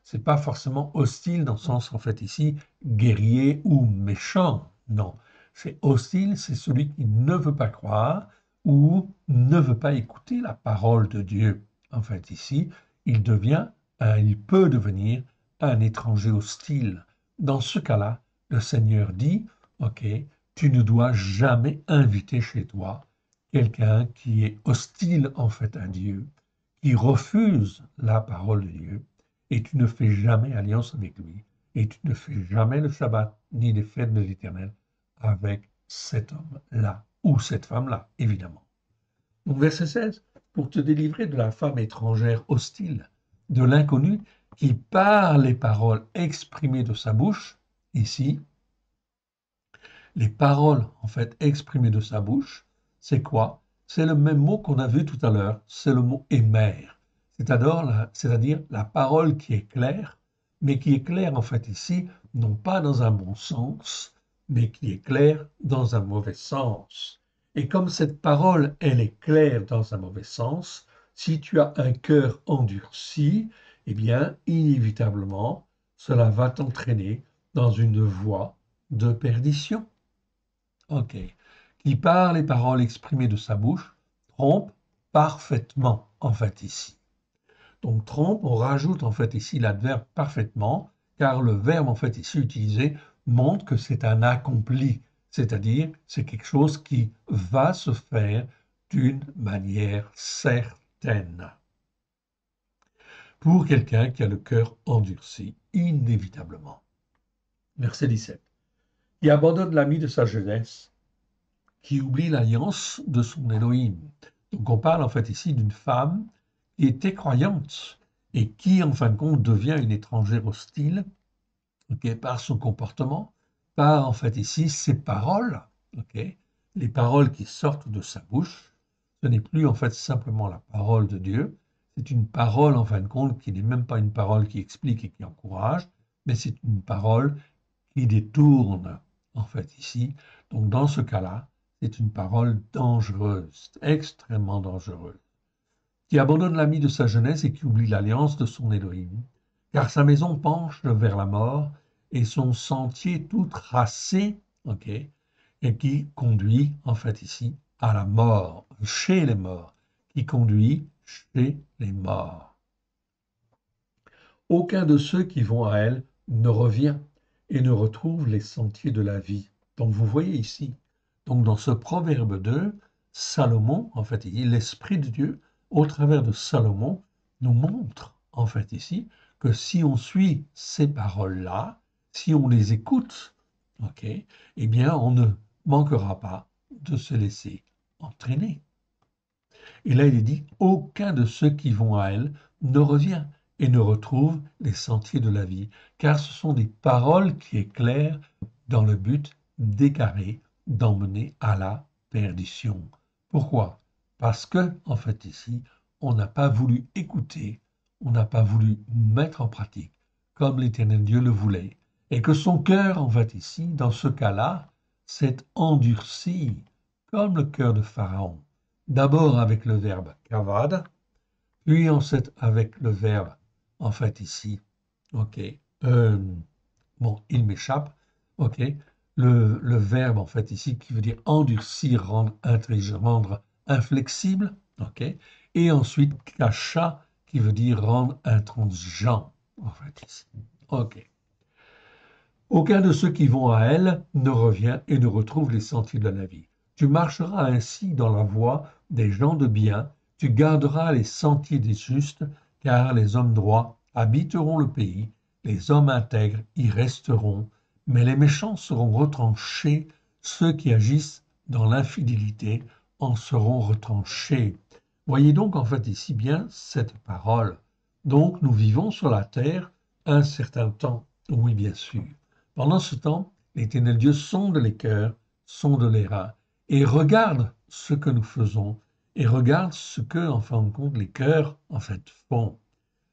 c'est pas forcément hostile dans le sens en fait ici guerrier ou méchant, non, c'est hostile, c'est celui qui ne veut pas croire ou ne veut pas écouter la parole de Dieu. En fait ici, il peut devenir un étranger hostile. Dans ce cas-là, le Seigneur dit, ok, tu ne dois jamais inviter chez toi quelqu'un qui est hostile en fait à Dieu, qui refuse la parole de Dieu et tu ne fais jamais alliance avec lui, et tu ne fais jamais le sabbat ni les fêtes de l'Éternel avec cet homme-là, ou cette femme-là, évidemment. Donc verset 16, pour te délivrer de la femme étrangère hostile, de l'inconnu qui par les paroles exprimées de sa bouche, ici, les paroles en fait exprimées de sa bouche, c'est quoi? C'est le même mot qu'on a vu tout à l'heure, c'est le mot émer, c'est-à-dire la parole qui est claire, mais qui est claire en fait ici, non pas dans un bon sens, mais qui est claire dans un mauvais sens. Et comme cette parole, elle est claire dans un mauvais sens, si tu as un cœur endurci, eh bien, inévitablement, cela va t'entraîner dans une voie de perdition. Ok. Qui par les paroles exprimées de sa bouche, trompe parfaitement, en fait, ici. Donc, trompe, on rajoute, en fait, ici, l'adverbe parfaitement, car le verbe, en fait, ici utilisé, montre que c'est un accompli, c'est-à-dire, c'est quelque chose qui va se faire d'une manière certaine. Pour quelqu'un qui a le cœur endurci, inévitablement. Verset 17. Qui abandonne l'ami de sa jeunesse, qui oublie l'alliance de son Elohim. Donc on parle en fait ici d'une femme qui était croyante et qui en fin de compte devient une étrangère hostile, okay, par son comportement, par en fait ici ses paroles, okay, les paroles qui sortent de sa bouche. Ce n'est plus en fait simplement la parole de Dieu, c'est une parole en fin de compte qui n'est même pas une parole qui explique et qui encourage, mais c'est une parole qui détourne en fait ici. Donc dans ce cas-là, c'est une parole dangereuse, extrêmement dangereuse, qui abandonne l'ami de sa jeunesse et qui oublie l'alliance de son Elohim, car sa maison penche vers la mort et son sentier tout tracé, ok, et qui conduit en fait ici à la mort, chez les morts, qui conduit chez les morts. Aucun de ceux qui vont à elle ne revient et ne retrouve les sentiers de la vie. Donc vous voyez ici, donc dans ce proverbe 2, Salomon, en fait, l'Esprit de Dieu, au travers de Salomon, nous montre, en fait, ici, que si on suit ces paroles-là, si on les écoute, ok, eh bien, on ne manquera pas de se laisser entraîner. Et là, il est dit, aucun de ceux qui vont à elle ne revient et ne retrouve les sentiers de la vie, car ce sont des paroles qui éclairent dans le but d'égarer, d'emmener à la perdition. Pourquoi? Parce que, en fait, ici, on n'a pas voulu écouter, on n'a pas voulu mettre en pratique comme l'Éternel Dieu le voulait, et que son cœur, en fait, ici, dans ce cas-là, s'est endurci comme le cœur de Pharaon. D'abord avec le verbe kavad, puis ensuite avec le verbe, en fait ici, ok, bon, il m'échappe, ok, le verbe en fait ici qui veut dire endurcir, rendre intelligent, rendre inflexible, ok, et ensuite kasha qui veut dire rendre intransigeant, en fait ici, ok. Aucun de ceux qui vont à elle ne revient et ne retrouve les sentiers de la vie. Tu marcheras ainsi dans la voie des gens de bien, tu garderas les sentiers des justes, car les hommes droits habiteront le pays, les hommes intègres y resteront, mais les méchants seront retranchés, ceux qui agissent dans l'infidélité en seront retranchés. Voyez donc en fait ici bien cette parole. Donc nous vivons sur la terre un certain temps, oui bien sûr. Pendant ce temps, l'Éternel Dieu sonde les cœurs, sonde les reins, et regarde ce que nous faisons, et regarde ce que, en fin de compte, les cœurs, en fait, font.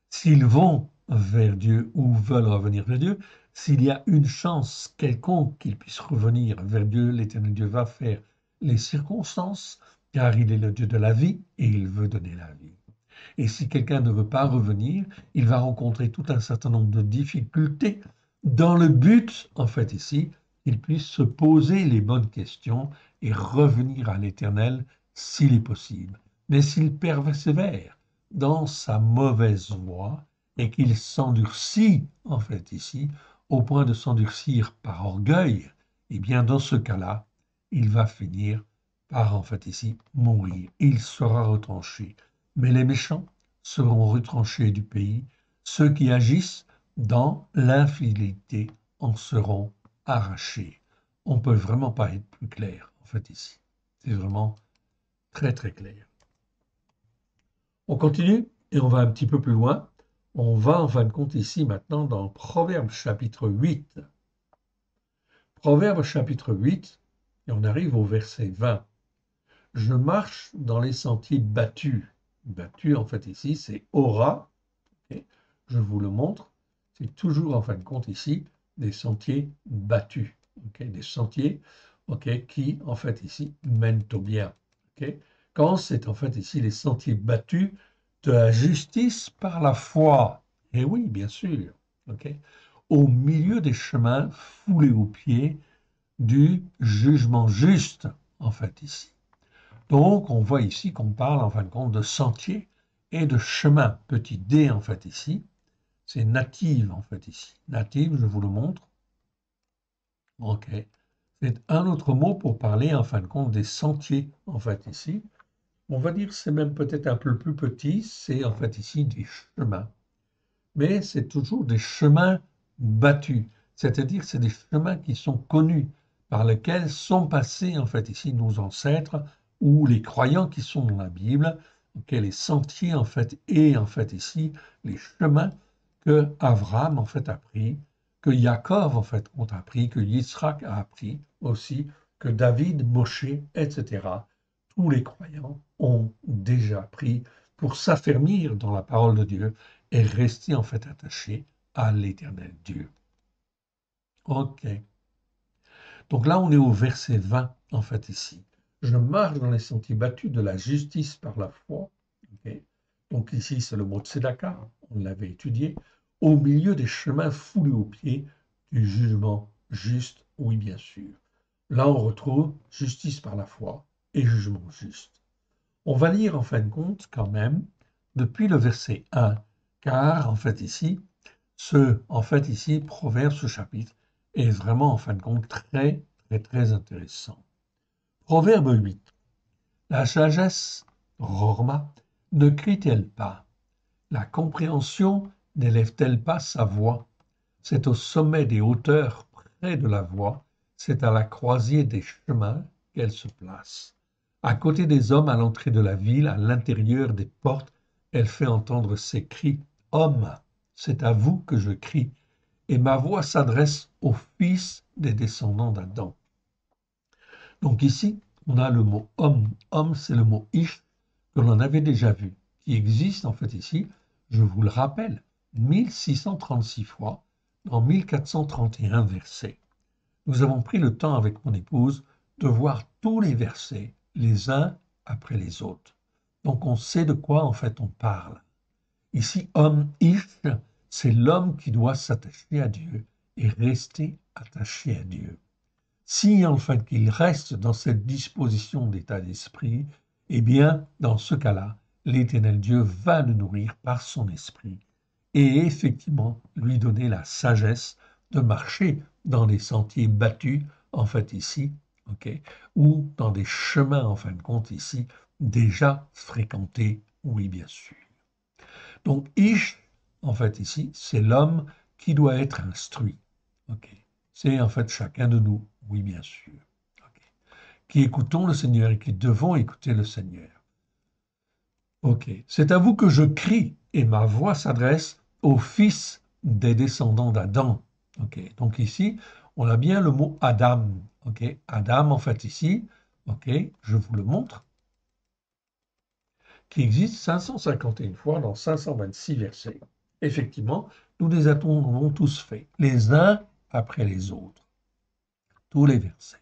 S'ils vont vers Dieu ou veulent revenir vers Dieu, s'il y a une chance quelconque qu'ils puissent revenir vers Dieu, l'Éternel Dieu va faire les circonstances, car il est le Dieu de la vie et il veut donner la vie. Et si quelqu'un ne veut pas revenir, il va rencontrer tout un certain nombre de difficultés dans le but, en fait, ici, qu'il puisse se poser les bonnes questions et revenir à l'Éternel s'il est possible. Mais s'il persévère dans sa mauvaise voie et qu'il s'endurcit, en fait, ici, au point de s'endurcir par orgueil, eh bien, dans ce cas-là, il va finir par, en fait, ici, mourir. Il sera retranché. Mais les méchants seront retranchés du pays, Ceux qui agissent dans l'infidélité en seront arrachés. On ne peut vraiment pas être plus clair, en fait, ici. C'est vraiment très, très clair. On continue et on va un petit peu plus loin. On va en fin de compte ici maintenant dans Proverbe chapitre 8. Proverbe chapitre 8, et on arrive au verset 20. Je marche dans les sentiers battus. Battus, en fait, ici, c'est aura. Okay. Je vous le montre. C'est toujours, en fin de compte, ici, des sentiers battus. Okay. Des sentiers qui, en fait, ici, mènent au bien. Okay. Quand c'est, en fait, ici, les sentiers battus de la justice par la foi. Et oui, bien sûr. Okay. Au milieu des chemins foulés aux pieds du jugement juste, en fait, ici. Donc, on voit ici qu'on parle, en fin de compte, de sentier et de chemin. Petit d, en fait, ici. C'est native, en fait, ici. Native, je vous le montre. OK. C'est un autre mot pour parler, en fin de compte, des sentiers, en fait, ici. On va dire que c'est même peut-être un peu plus petit. C'est, en fait, ici, des chemins. Mais c'est toujours des chemins battus. C'est-à-dire que c'est des chemins qui sont connus, par lesquels sont passés, en fait, ici, nos ancêtres, ou les croyants qui sont dans la Bible, les sentiers, en fait, et, en fait, ici, les chemins que Abraham, en fait, a pris, que Jacob, en fait, ont appris, que Yitzhak a appris aussi, que David, Moshe, etc. Tous les croyants ont déjà pris pour s'affermir dans la parole de Dieu et rester en fait attaché à l'éternel Dieu. Ok. Donc là, on est au verset 20, en fait, ici. Je marche dans les sentiers battus de la justice par la foi. Okay. Donc ici, c'est le mot tzedaka, on l'avait étudié, au milieu des chemins foulés aux pieds du jugement juste, oui, bien sûr. Là, on retrouve justice par la foi et jugement juste. On va lire en fin de compte quand même depuis le verset 1, car en fait ici, Proverbe, ce chapitre, est vraiment en fin de compte très, très, très intéressant. Proverbe 8. La sagesse, Rorma, ne crie-t-elle pas? La compréhension n'élève-t-elle pas sa voix? C'est au sommet des hauteurs, près de la voie, c'est à la croisée des chemins qu'elle se place. À côté des hommes, à l'entrée de la ville, à l'intérieur des portes, elle fait entendre ses cris. Hommes, c'est à vous que je crie, et ma voix s'adresse aux fils des descendants d'Adam. Donc ici, on a le mot homme. Homme, c'est le mot ish que l'on avait déjà vu, qui existe en fait ici, je vous le rappelle, 1636 fois dans 1431 versets. Nous avons pris le temps avec mon épouse de voir tous les versets, les uns après les autres. Donc on sait de quoi en fait on parle. Ici, homme ish, c'est l'homme qui doit s'attacher à Dieu et rester attaché à Dieu. Si en fait qu'il reste dans cette disposition d'état d'esprit, eh bien, dans ce cas-là, l'Éternel Dieu va le nourrir par son esprit et effectivement lui donner la sagesse de marcher dans des sentiers battus, en fait ici, ou dans des chemins, en fin de compte ici, déjà fréquentés, oui bien sûr. Donc Ish, en fait ici, c'est l'homme qui doit être instruit. C'est en fait chacun de nous, oui bien sûr. Qui écoutons le Seigneur et qui devons écouter le Seigneur. C'est à vous que je crie et ma voix s'adresse aux fils des descendants d'Adam. Donc ici, on a bien le mot Adam. Adam, en fait, ici, je vous le montre, qui existe 551 fois dans 526 versets. Effectivement, nous les avons tous faits, les uns après les autres, tous les versets.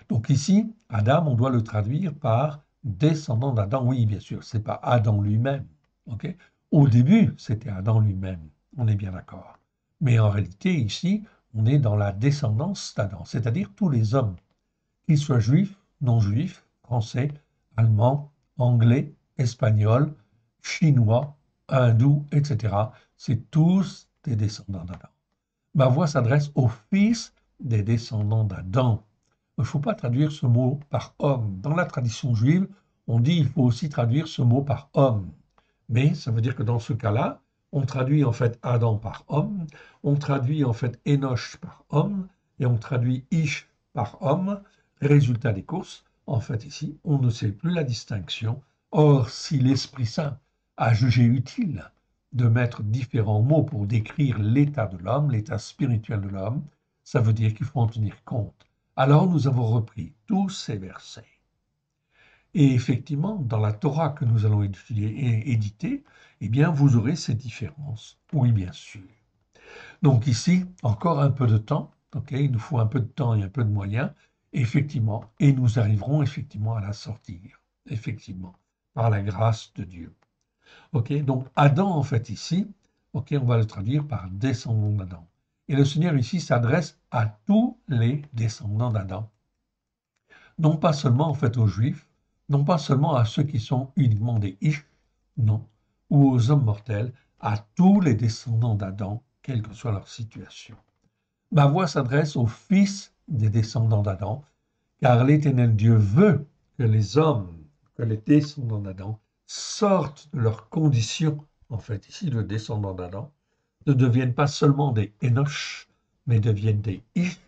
Donc ici, Adam, on doit le traduire par descendant d'Adam. Oui, bien sûr, c'est pas Adam lui-même. Au début, c'était Adam lui-même. On est bien d'accord. Mais en réalité, ici, on est dans la descendance d'Adam, c'est-à-dire tous les hommes, qu'ils soient juifs, non juifs, français, allemands, anglais, espagnols, chinois, hindous, etc. C'est tous des descendants d'Adam. Ma voix s'adresse aux fils des descendants d'Adam. Il ne faut pas traduire ce mot par homme. Dans la tradition juive, on dit qu'il faut aussi traduire ce mot par homme. Mais ça veut dire que dans ce cas-là, On traduit en fait Adam par homme, on traduit en fait Enoch par homme, et on traduit Ish par homme. Résultat des courses, en fait ici, on ne sait plus la distinction. Or, si l'Esprit Saint a jugé utile de mettre différents mots pour décrire l'état de l'homme, l'état spirituel de l'homme, ça veut dire qu'il faut en tenir compte. Alors nous avons repris tous ces versets. Et effectivement, dans la Torah que nous allons étudier et éditer, eh bien, vous aurez ces différences. Oui, bien sûr. Donc ici, encore un peu de temps. Ok, il nous faut un peu de temps et un peu de moyens, effectivement, et nous arriverons effectivement à la sortir, effectivement, par la grâce de Dieu. Ok, donc Adam, en fait, ici, ok, on va le traduire par descendant d'Adam. Et le Seigneur ici s'adresse à tous les descendants d'Adam, non pas seulement en fait aux Juifs, non pas seulement à ceux qui sont uniquement des Ish, non, ou aux hommes mortels, à tous les descendants d'Adam, quelle que soit leur situation. Ma voix s'adresse aux fils des descendants d'Adam, car l'Éternel Dieu veut que les hommes, que les descendants d'Adam, sortent de leur condition, en fait, ici, le descendant d'Adam, ne deviennent pas seulement des Enoch, mais deviennent des Ish,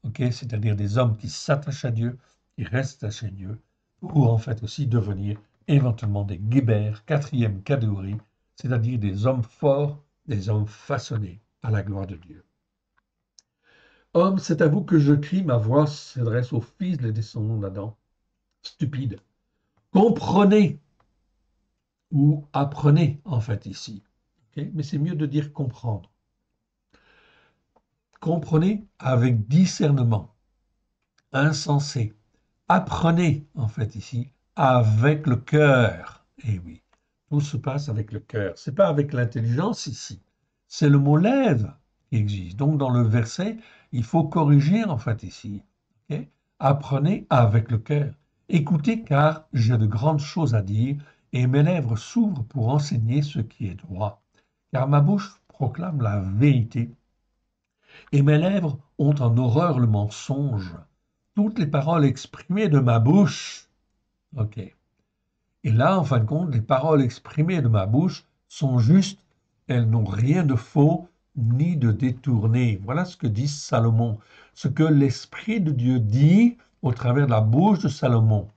okay, c'est-à-dire des hommes qui s'attachent à Dieu, qui restent chez Dieu, ou en fait aussi devenir éventuellement des Geber, quatrième catégorie, c'est-à-dire des hommes forts, des hommes façonnés à la gloire de Dieu. Hommes, c'est à vous que je crie, ma voix s'adresse aux fils des descendants d'Adam. Stupide. Comprenez ou apprenez, en fait, ici. Okay, mais c'est mieux de dire comprendre. Comprenez avec discernement, insensé. Apprenez, en fait, ici, avec le cœur. Eh oui, tout se passe avec le cœur. Ce n'est pas avec l'intelligence ici. C'est le mot lève qui existe. Donc, dans le verset, il faut corriger, en fait, ici. Okay? Apprenez avec le cœur. Écoutez, car j'ai de grandes choses à dire, et mes lèvres s'ouvrent pour enseigner ce qui est droit. Car ma bouche proclame la vérité, et mes lèvres ont en horreur le mensonge. Toutes les paroles exprimées de ma bouche. OK. Et là, en fin de compte, les paroles exprimées de ma bouche sont justes, elles n'ont rien de faux ni de détourné. Voilà ce que dit Salomon, ce que l'Esprit de Dieu dit au travers de la bouche de Salomon.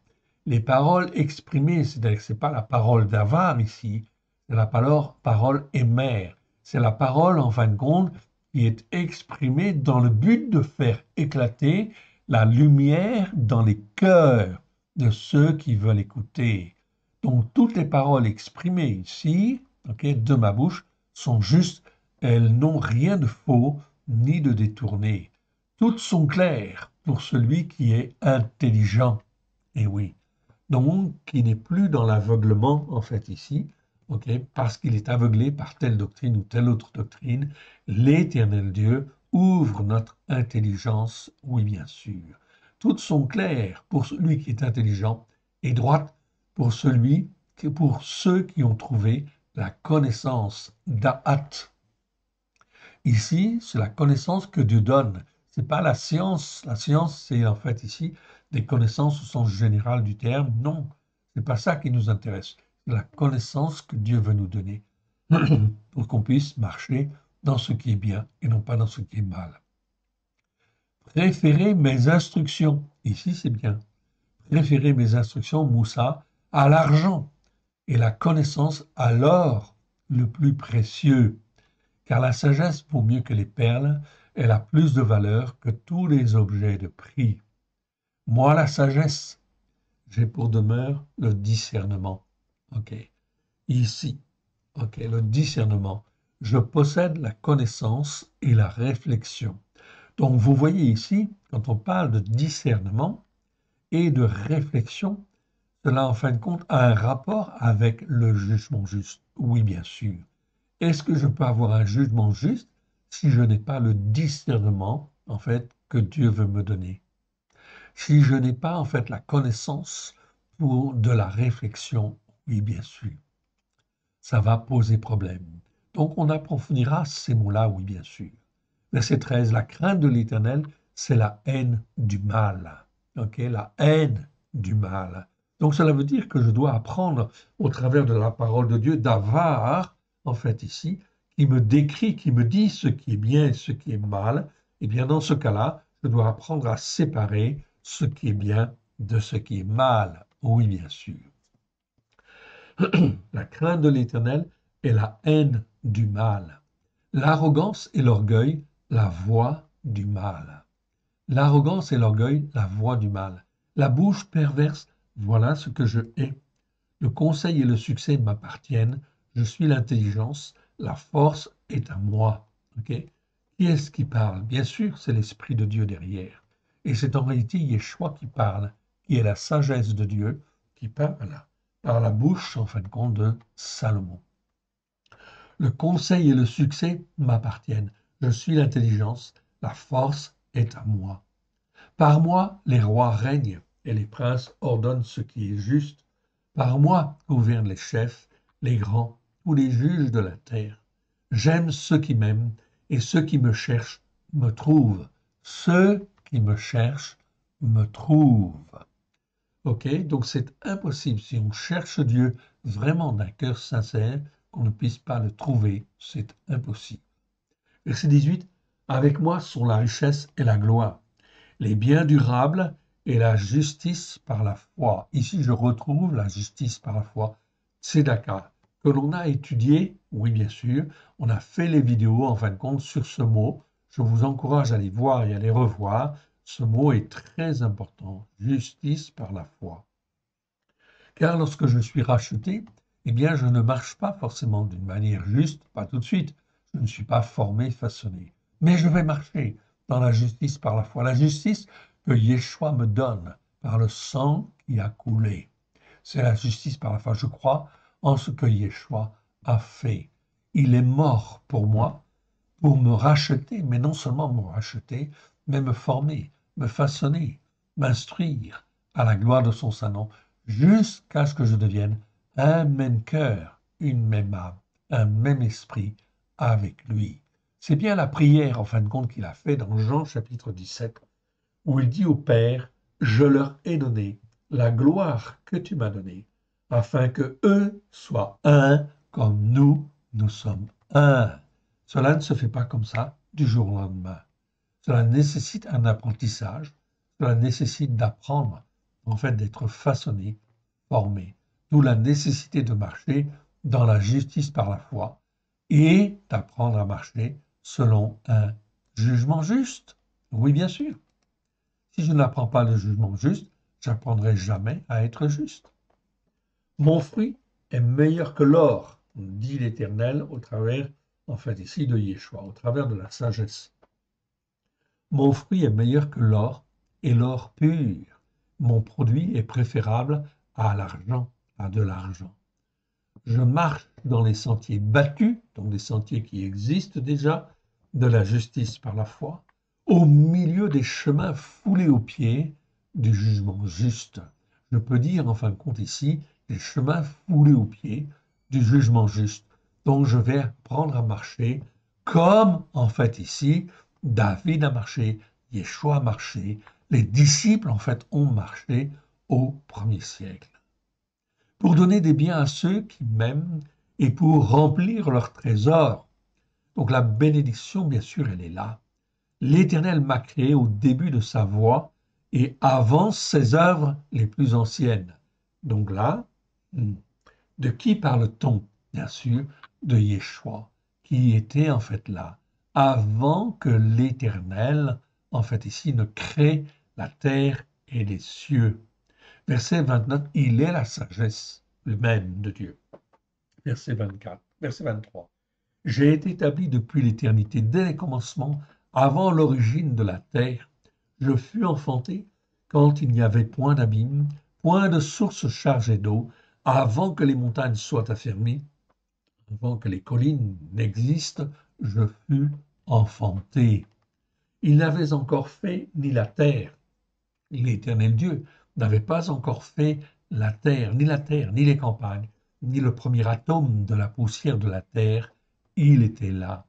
Les paroles exprimées, c'est-à-dire que ce n'est pas la parole d'Avar ici, c'est la parole émère. C'est la parole, en fin de compte, qui est exprimée dans le but de faire éclater la lumière dans les cœurs de ceux qui veulent écouter. Donc toutes les paroles exprimées ici, okay, de ma bouche, sont justes, elles n'ont rien de faux ni de détourné. Toutes sont claires pour celui qui est intelligent. Et oui, donc qui n'est plus dans l'aveuglement en fait ici, okay, parce qu'il est aveuglé par telle doctrine ou telle autre doctrine. L'Éternel Dieu ouvre notre intelligence, oui bien sûr. Toutes sont claires pour celui qui est intelligent et droites pour ceux qui ont trouvé la connaissance d'A'at. Ici, c'est la connaissance que Dieu donne. Ce n'est pas la science. La science, c'est en fait ici des connaissances au sens général du terme. Non, ce n'est pas ça qui nous intéresse. C'est la connaissance que Dieu veut nous donner pour qu'on puisse marcher dans ce qui est bien et non pas dans ce qui est mal. Préférez mes instructions. Ici, c'est bien. Préférez mes instructions, Moussa, à l'argent et la connaissance à l'or le plus précieux. Car la sagesse vaut mieux que les perles, elle a plus de valeur que tous les objets de prix. Moi, la sagesse, j'ai pour demeure le discernement. OK. Ici, OK, le discernement. Je possède la connaissance et la réflexion. Donc, vous voyez ici, quand on parle de discernement et de réflexion, cela, en fin de compte, a un rapport avec le jugement juste. Oui, bien sûr. Est-ce que je peux avoir un jugement juste si je n'ai pas le discernement, en fait, que Dieu veut me donner? Si je n'ai pas, en fait, la connaissance pour de la réflexion, oui, bien sûr, ça va poser problème. Donc, on approfondira ces mots-là, oui, bien sûr. Verset 13, la crainte de l'Éternel, c'est la haine du mal. OK, la haine du mal. Donc, cela veut dire que je dois apprendre au travers de la parole de Dieu d'avoir en fait, ici, qui me décrit, qui me dit ce qui est bien et ce qui est mal, eh bien, dans ce cas-là, je dois apprendre à séparer ce qui est bien de ce qui est mal. Oui, bien sûr. La crainte de l'Éternel est la haine du mal. L'arrogance et l'orgueil, la voie du mal. L'arrogance et l'orgueil, la voie du mal. La bouche perverse, voilà ce que je hais. Le conseil et le succès m'appartiennent. Je suis l'intelligence. La force est à moi. Ok. Qui est-ce qui parle? Bien sûr, c'est l'Esprit de Dieu derrière. Et c'est en réalité Yeshua qui parle, qui est la sagesse de Dieu, qui parle par la bouche, en fin de compte, de Salomon. Le conseil et le succès m'appartiennent. Je suis l'intelligence. La force est à moi. Par moi, les rois règnent et les princes ordonnent ce qui est juste. Par moi gouvernent les chefs, les grands ou les juges de la terre. J'aime ceux qui m'aiment et ceux qui me cherchent me trouvent. Ceux qui me cherchent me trouvent. Ok, donc c'est impossible si on cherche Dieu vraiment d'un cœur sincère qu'on ne puisse pas le trouver. C'est impossible. Verset 18. Avec moi sont la richesse et la gloire, les biens durables et la justice par la foi. Ici, je retrouve la justice par la foi. Tzedaka, que l'on a étudié, oui bien sûr, on a fait les vidéos en fin de compte sur ce mot. Je vous encourage à les voir et à les revoir. Ce mot est très important, justice par la foi. Car lorsque je suis racheté, eh bien, je ne marche pas forcément d'une manière juste, pas tout de suite. Je ne suis pas formé, façonné. Mais je vais marcher dans la justice par la foi. La justice que Yeshua me donne par le sang qui a coulé. C'est la justice par la foi. Je crois en ce que Yeshua a fait. Il est mort pour moi, pour me racheter, mais non seulement me racheter, mais me former, me façonner, m'instruire à la gloire de son Saint-Nom, jusqu'à ce que je devienne un même cœur, une même âme, un même esprit avec lui. C'est bien la prière, en fin de compte, qu'il a fait dans Jean chapitre 17, où il dit au Père, je leur ai donné la gloire que tu m'as donnée, afin que eux soient un comme nous sommes un. Cela ne se fait pas comme ça du jour au lendemain. Cela nécessite un apprentissage, cela nécessite d'apprendre, en fait d'être façonné, formé. D'où la nécessité de marcher dans la justice par la foi et d'apprendre à marcher selon un jugement juste. Oui, bien sûr. Si je n'apprends pas le jugement juste, j'apprendrai jamais à être juste. Mon fruit est meilleur que l'or, dit l'Éternel au travers, en fait ici, de Yeshua, au travers de la sagesse. Mon fruit est meilleur que l'or et l'or pur. Mon produit est préférable à l'argent, à de l'argent. Je marche dans les sentiers battus, donc des sentiers qui existent déjà, de la justice par la foi, au milieu des chemins foulés aux pieds du jugement juste. Je peux dire en fin de compte ici, des chemins foulés aux pieds du jugement juste. Donc je vais apprendre à marcher comme en fait ici, David a marché, Yeshua a marché, les disciples en fait ont marché au premier siècle. Pour donner des biens à ceux qui m'aiment et pour remplir leur trésor. Donc la bénédiction, bien sûr, elle est là. L'Éternel m'a créé au début de sa voie et avant ses œuvres les plus anciennes. Donc là, de qui parle-t-on? Bien sûr, de Yeshua, qui était en fait là, avant que l'Éternel, en fait ici, ne crée la terre et les cieux. Verset 29, il est la sagesse même de Dieu. Verset 24, verset 23. J'ai été établi depuis l'éternité, dès les commencements, avant l'origine de la terre. Je fus enfanté quand il n'y avait point d'abîme, point de source chargée d'eau, avant que les montagnes soient affermies, avant que les collines n'existent, je fus enfanté. Il n'avait encore fait ni la terre, l'Éternel Dieu n'avait pas encore fait la terre, ni les campagnes, ni le premier atome de la poussière de la terre. Il était là.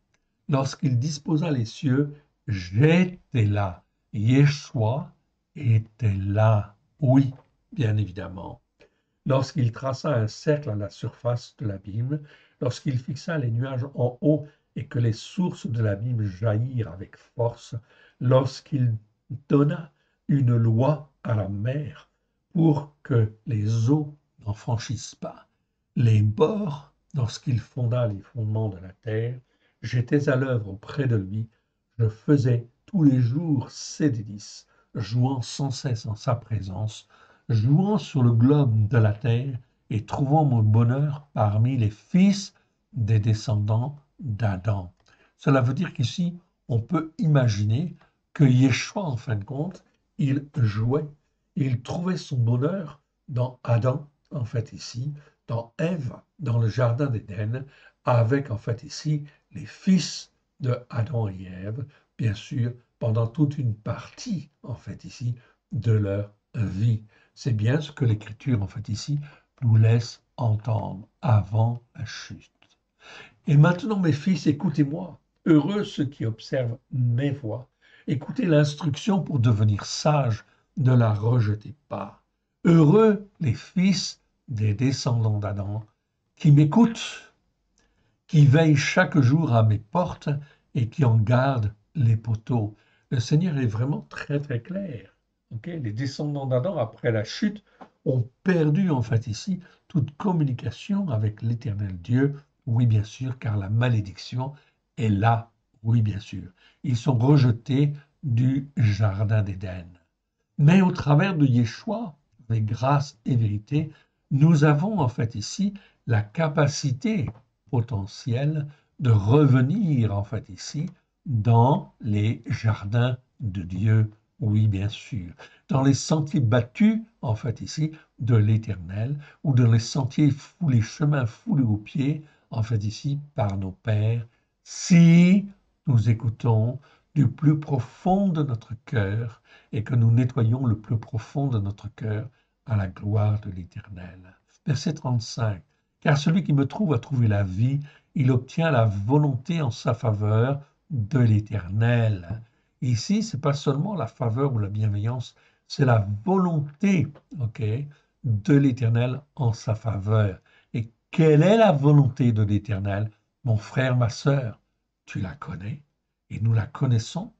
Lorsqu'il disposa les cieux, j'étais là. Yeshua était là. Oui, bien évidemment. Lorsqu'il traça un cercle à la surface de l'abîme, lorsqu'il fixa les nuages en haut et que les sources de l'abîme jaillirent avec force, lorsqu'il donna une loi à la mer pour que les eaux n'en franchissent pas, les bords, lorsqu'il fonda les fondements de la terre, j'étais à l'œuvre auprès de lui, je faisais tous les jours ses délices, jouant sans cesse en sa présence, jouant sur le globe de la terre et trouvant mon bonheur parmi les fils des descendants d'Adam. Cela veut dire qu'ici, on peut imaginer que Yeshua, en fin de compte, il jouait, il trouvait son bonheur dans Adam, en fait ici, dans Ève, dans le jardin d'Éden, avec en fait ici les fils de Adam et Ève, bien sûr, pendant toute une partie, en fait ici, de leur vie. C'est bien ce que l'Écriture, en fait ici, nous laisse entendre avant la chute. Et maintenant, mes fils, écoutez-moi. Heureux ceux qui observent mes voies. Écoutez l'instruction pour devenir sages, ne la rejetez pas. Heureux les fils des descendants d'Adam qui m'écoutent, qui veillent chaque jour à mes portes et qui en gardent les poteaux. Le Seigneur est vraiment très très clair. Okay? Les descendants d'Adam, après la chute, ont perdu en fait ici toute communication avec l'Éternel Dieu. Oui, bien sûr, car la malédiction est là. Oui, bien sûr. Ils sont rejetés du jardin d'Éden. Mais au travers de Yeshua, avec grâce et vérité, nous avons en fait ici la capacité potentielle de revenir en fait ici dans les jardins de Dieu, oui bien sûr, dans les sentiers battus en fait ici de l'Éternel ou dans les sentiers foulés, chemins foulés aux pieds en fait ici par nos pères, si nous écoutons du plus profond de notre cœur et que nous nettoyons le plus profond de notre cœur à la gloire de l'Éternel. Verset 35. Car celui qui me trouve a trouvé la vie, il obtient la volonté en sa faveur de l'Éternel. Ici, ce n'est pas seulement la faveur ou la bienveillance, c'est la volonté, ok, de l'Éternel en sa faveur. Et quelle est la volonté de l'Éternel? Mon frère, ma sœur, tu la connais et nous la connaissons.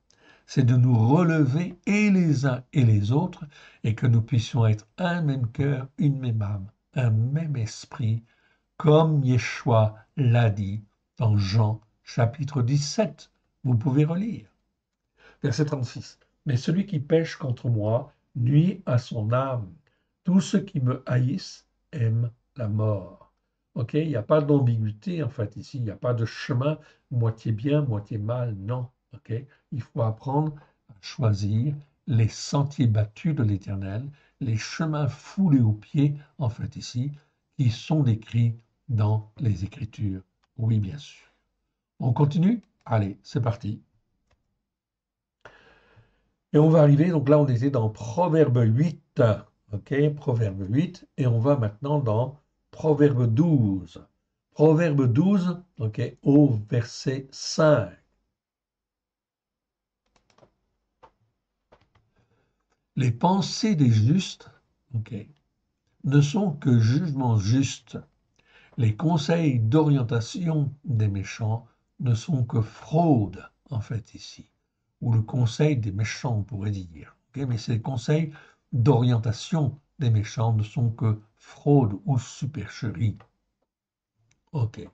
C'est de nous relever et les uns et les autres et que nous puissions être un même cœur, une même âme, un même esprit, comme Yeshua l'a dit dans Jean chapitre 17. Vous pouvez relire. Verset 36. Mais celui qui pêche contre moi nuit à son âme. Tous ceux qui me haïssent aiment la mort. Ok, il n'y a pas d'ambiguïté en fait ici, il n'y a pas de chemin moitié bien, moitié mal, non. Ok, il faut apprendre à choisir les sentiers battus de l'Éternel, les chemins foulés aux pieds en fait ici, qui sont décrits dans les Écritures. Oui, bien sûr. On continue? Allez, c'est parti. Et on va arriver, donc là on était dans Proverbe 8, ok, Proverbe 8, et on va maintenant dans Proverbe 12. Proverbe 12, ok, au verset 5. Les pensées des justes, ok, ne sont que jugements justes. Les conseils d'orientation des méchants ne sont que fraude, en fait, ici. Ou le conseil des méchants, on pourrait dire. Okay, mais ces conseils d'orientation des méchants ne sont que fraude ou supercherie. Ok.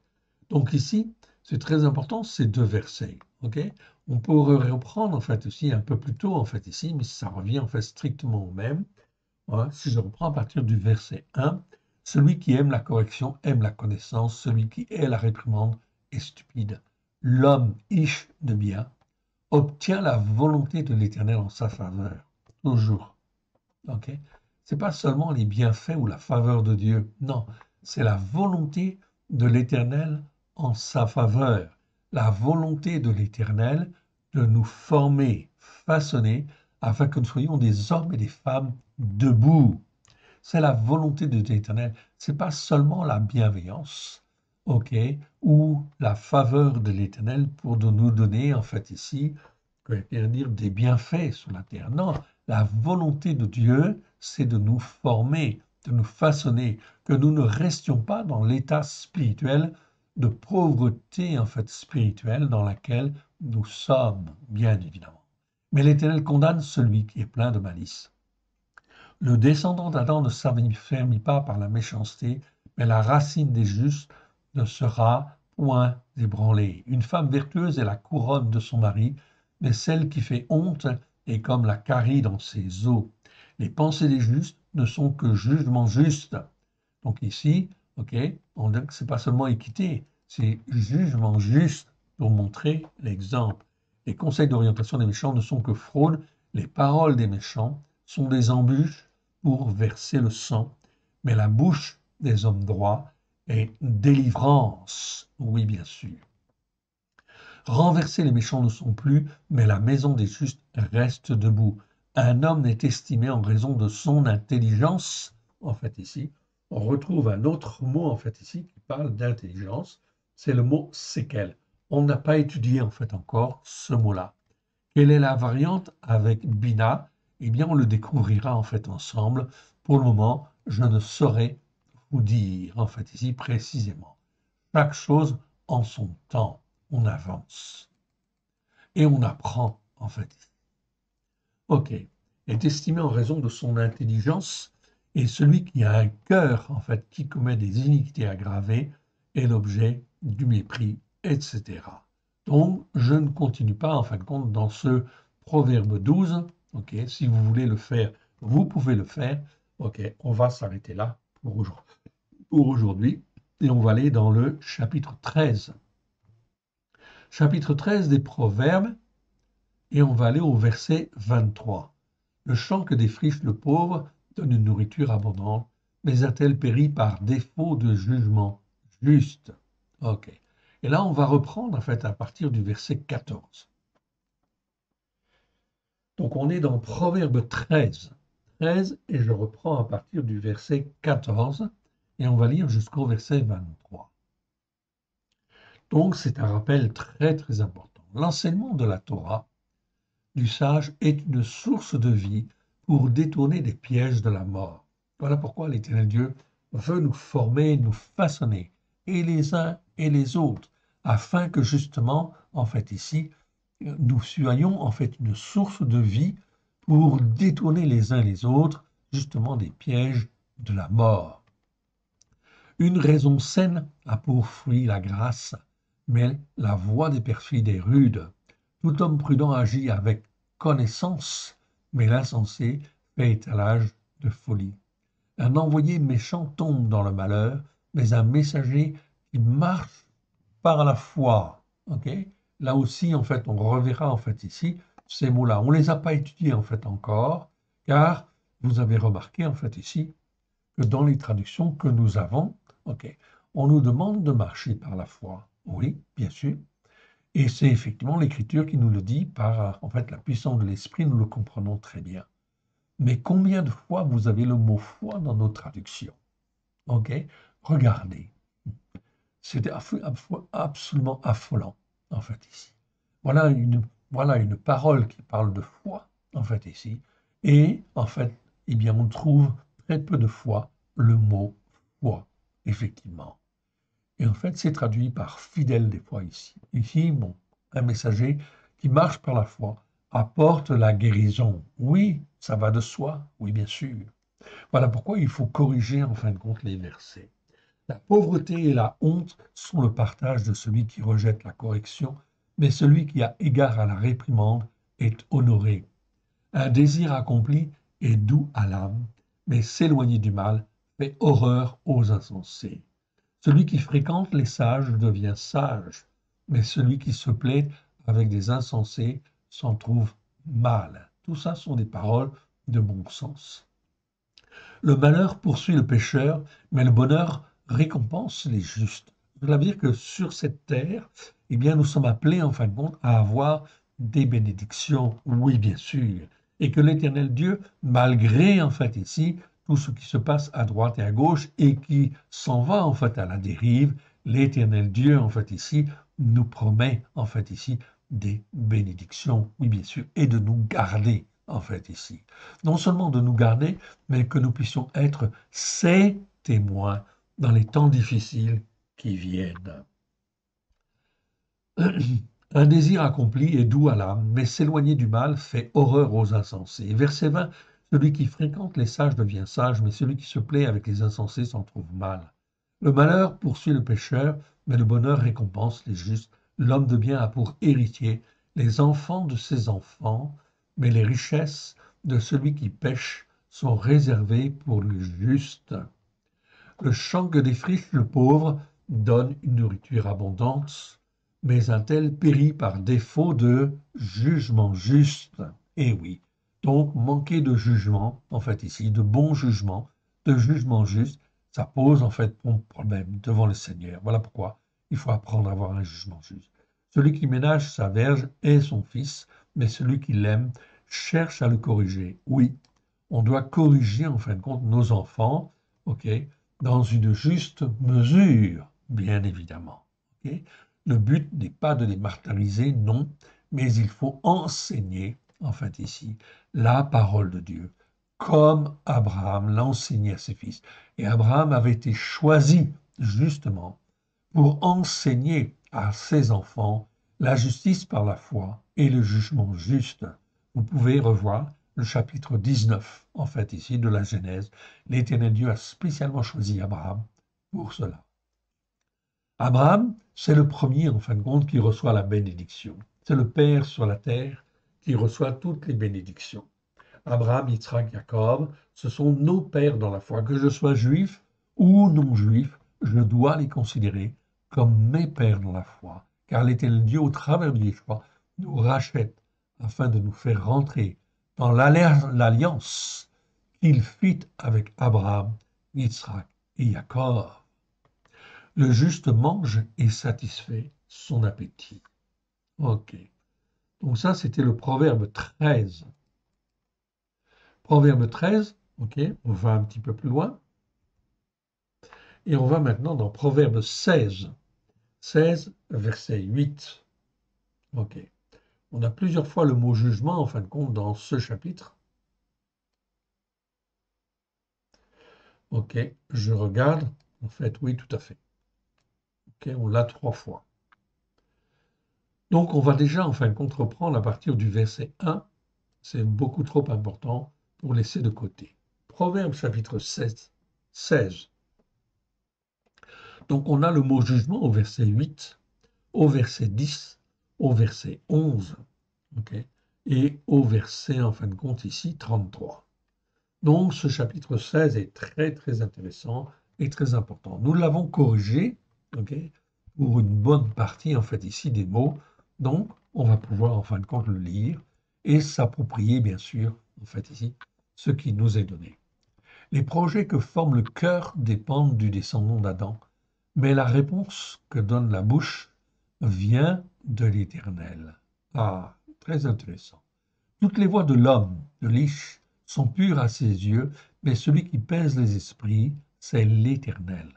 Donc ici, c'est très important ces deux versets. Ok. On pourrait reprendre en fait aussi un peu plus tôt en fait ici, mais ça revient en fait strictement au même. Ouais, si je reprends à partir du verset 1, celui qui aime la correction aime la connaissance, celui qui hait la réprimande est stupide. L'homme ish de bien obtient la volonté de l'Éternel en sa faveur, toujours. Ok. C'est pas seulement les bienfaits ou la faveur de Dieu, non, c'est la volonté de l'Éternel en sa faveur, la volonté de l'Éternel de nous former, façonner, afin que nous soyons des hommes et des femmes debout. C'est la volonté de l'Éternel. C'est pas seulement la bienveillance, ok, ou la faveur de l'Éternel pour nous donner, en fait, ici, dire des bienfaits sur la terre. Non, la volonté de Dieu, c'est de nous former, de nous façonner, que nous ne restions pas dans l'état spirituel de pauvreté en fait spirituelle dans laquelle nous sommes, bien évidemment. Mais l'Éternel condamne celui qui est plein de malice. Le descendant d'Adam ne s'affermit pas par la méchanceté, mais la racine des justes ne sera point ébranlée. Une femme vertueuse est la couronne de son mari, mais celle qui fait honte est comme la carie dans ses os. Les pensées des justes ne sont que jugement juste. Donc ici, ok, on dit que c'est pas seulement équité, c'est jugement juste pour montrer l'exemple. Les conseils d'orientation des méchants ne sont que fraude. Les paroles des méchants sont des embûches pour verser le sang, mais la bouche des hommes droits est délivrance. Oui, bien sûr. Renversés les méchants ne sont plus, mais la maison des justes reste debout. Un homme n'est estimé en raison de son intelligence. En fait, ici, on retrouve un autre mot, en fait, ici, qui parle d'intelligence. C'est le mot séquel. On n'a pas étudié, en fait, encore ce mot-là. Quelle est la variante avec Bina? Eh bien, on le découvrira, en fait, ensemble. Pour le moment, je ne saurais vous dire, en fait, ici, précisément. Chaque chose en son temps. On avance. Et on apprend, en fait. OK. Est estimé en raison de son intelligence, et celui qui a un cœur, en fait, qui commet des iniquités aggravées, est l'objet du mépris, etc. Donc, je ne continue pas, en fin de compte, dans ce proverbe 12. OK. Si vous voulez le faire, vous pouvez le faire. OK. On va s'arrêter là pour aujourd'hui. Et on va aller dans le chapitre 13. Chapitre 13 des Proverbes, et on va aller au verset 23. Le champ que défriche le pauvre donne une nourriture abondante, mais a-t-elle péri par défaut de jugement juste? Ok. Et là, on va reprendre en fait à partir du verset 14. Donc on est dans Proverbe 13. 13 et je reprends à partir du verset 14 et on va lire jusqu'au verset 23. Donc c'est un rappel très très important. L'enseignement de la Torah du sage est une source de vie pour détourner des pièges de la mort. Voilà pourquoi l'Éternel Dieu veut nous former, nous façonner, et les uns et les autres, afin que justement, en fait ici, nous soyons en fait une source de vie pour détourner les uns les autres, justement, des pièges de la mort. Une raison saine a pour fruit la grâce, mais la voie des perfides est rude. Tout homme prudent agit avec connaissance, mais l'insensé fait étalage de folie. Un envoyé méchant tombe dans le malheur, mais un messager qui marche par la foi. Ok. Là aussi, en fait, on reverra en fait ici ces mots-là. On ne les a pas étudiés en fait encore, car vous avez remarqué en fait ici que dans les traductions que nous avons, ok, on nous demande de marcher par la foi. Oui, bien sûr. Et c'est effectivement l'Écriture qui nous le dit par en fait la puissance de l'Esprit, nous le comprenons très bien. Mais combien de fois vous avez le mot foi dans nos traductions? Ok, regardez, c'est absolument affolant en fait ici. Voilà une parole qui parle de foi en fait ici, et en fait, eh bien, on trouve très peu de fois le mot foi, effectivement. Et en fait, c'est traduit par fidèle des fois ici. Ici, bon, un messager qui marche par la foi apporte la guérison. Oui, ça va de soi, oui, bien sûr. Voilà pourquoi il faut corriger en fin de compte les versets. La pauvreté et la honte sont le partage de celui qui rejette la correction, mais celui qui a égard à la réprimande est honoré. Un désir accompli est doux à l'âme, mais s'éloigner du mal fait horreur aux insensés. Celui qui fréquente les sages devient sage, mais celui qui se plaît avec des insensés s'en trouve mal. Tout ça sont des paroles de bon sens. Le malheur poursuit le pécheur, mais le bonheur récompense les justes. Cela veut dire que sur cette terre, eh bien, nous sommes appelés, en fin de compte, à avoir des bénédictions, oui, bien sûr, et que l'Éternel Dieu, malgré, en fait, ici, tout ce qui se passe à droite et à gauche et qui s'en va, en fait, à la dérive, l'Éternel Dieu, en fait, ici, nous promet, en fait, ici, des bénédictions, oui, bien sûr, et de nous garder, en fait, ici. Non seulement de nous garder, mais que nous puissions être ses témoins dans les temps difficiles qui viennent. Un désir accompli est doux à l'âme, mais s'éloigner du mal fait horreur aux insensés. Verset 20, celui qui fréquente les sages devient sage, mais celui qui se plaît avec les insensés s'en trouve mal. Le malheur poursuit le pécheur, mais le bonheur récompense les justes. L'homme de bien a pour héritier les enfants de ses enfants, mais les richesses de celui qui pêche sont réservées pour le juste. Le champ que défriche le pauvre donne une nourriture abondante, mais un tel périt par défaut de jugement juste. Eh oui, donc manquer de jugement, en fait ici, de bon jugement, de jugement juste, ça pose en fait problème devant le Seigneur. Voilà pourquoi il faut apprendre à avoir un jugement juste. Celui qui ménage sa verge est son fils, mais celui qui l'aime cherche à le corriger. Oui, on doit corriger en fin de compte nos enfants, ok, dans une juste mesure, bien évidemment. Ok. Le but n'est pas de les martyriser, non, mais il faut enseigner, en fait ici, la parole de Dieu, comme Abraham l'enseignait à ses fils. Et Abraham avait été choisi justement pour enseigner à ses enfants la justice par la foi et le jugement juste. Vous pouvez revoir le chapitre 19, en fait, ici, de la Genèse. L'Éternel Dieu a spécialement choisi Abraham pour cela. Abraham, c'est le premier, en fin de compte, qui reçoit la bénédiction. C'est le Père sur la terre qui reçoit toutes les bénédictions. Abraham, Yitzhak, Jacob, ce sont nos pères dans la foi. Que je sois juif ou non juif, je dois les considérer comme mes pères dans la foi. Car l'Éternel Dieu, au travers du Yeshua, nous rachète afin de nous faire rentrer dans l'alliance qu'il fit avec Abraham, Yitzhak et Jacob. Le juste mange et satisfait son appétit. Ok. Donc ça, c'était le proverbe 13. Proverbe 13, ok, on va un petit peu plus loin. Et on va maintenant dans Proverbe 16. 16, verset 8. Ok. On a plusieurs fois le mot jugement, en fin de compte, dans ce chapitre. Ok, je regarde. En fait, oui, tout à fait. Ok, on l'a 3 fois. Donc, on va déjà, en fin de compte, reprendre à partir du verset 1. C'est beaucoup trop important pour laisser de côté. Proverbe chapitre 16. 16. Donc, on a le mot jugement au verset 8, au verset 10, au verset 11. Okay, et au verset, en fin de compte, ici, 33. Donc, ce chapitre 16 est très, très intéressant et très important. Nous l'avons corrigé, okay, pour une bonne partie, en fait, ici, des mots. Donc, on va pouvoir, en fin de compte, le lire et s'approprier, bien sûr, en fait, ici, ce qui nous est donné. Les projets que forme le cœur dépendent du descendant d'Adam, mais la réponse que donne la bouche vient de l'Éternel. Ah, très intéressant. Toutes les voies de l'homme, de l'Ish, sont pures à ses yeux, mais celui qui pèse les esprits, c'est l'Éternel.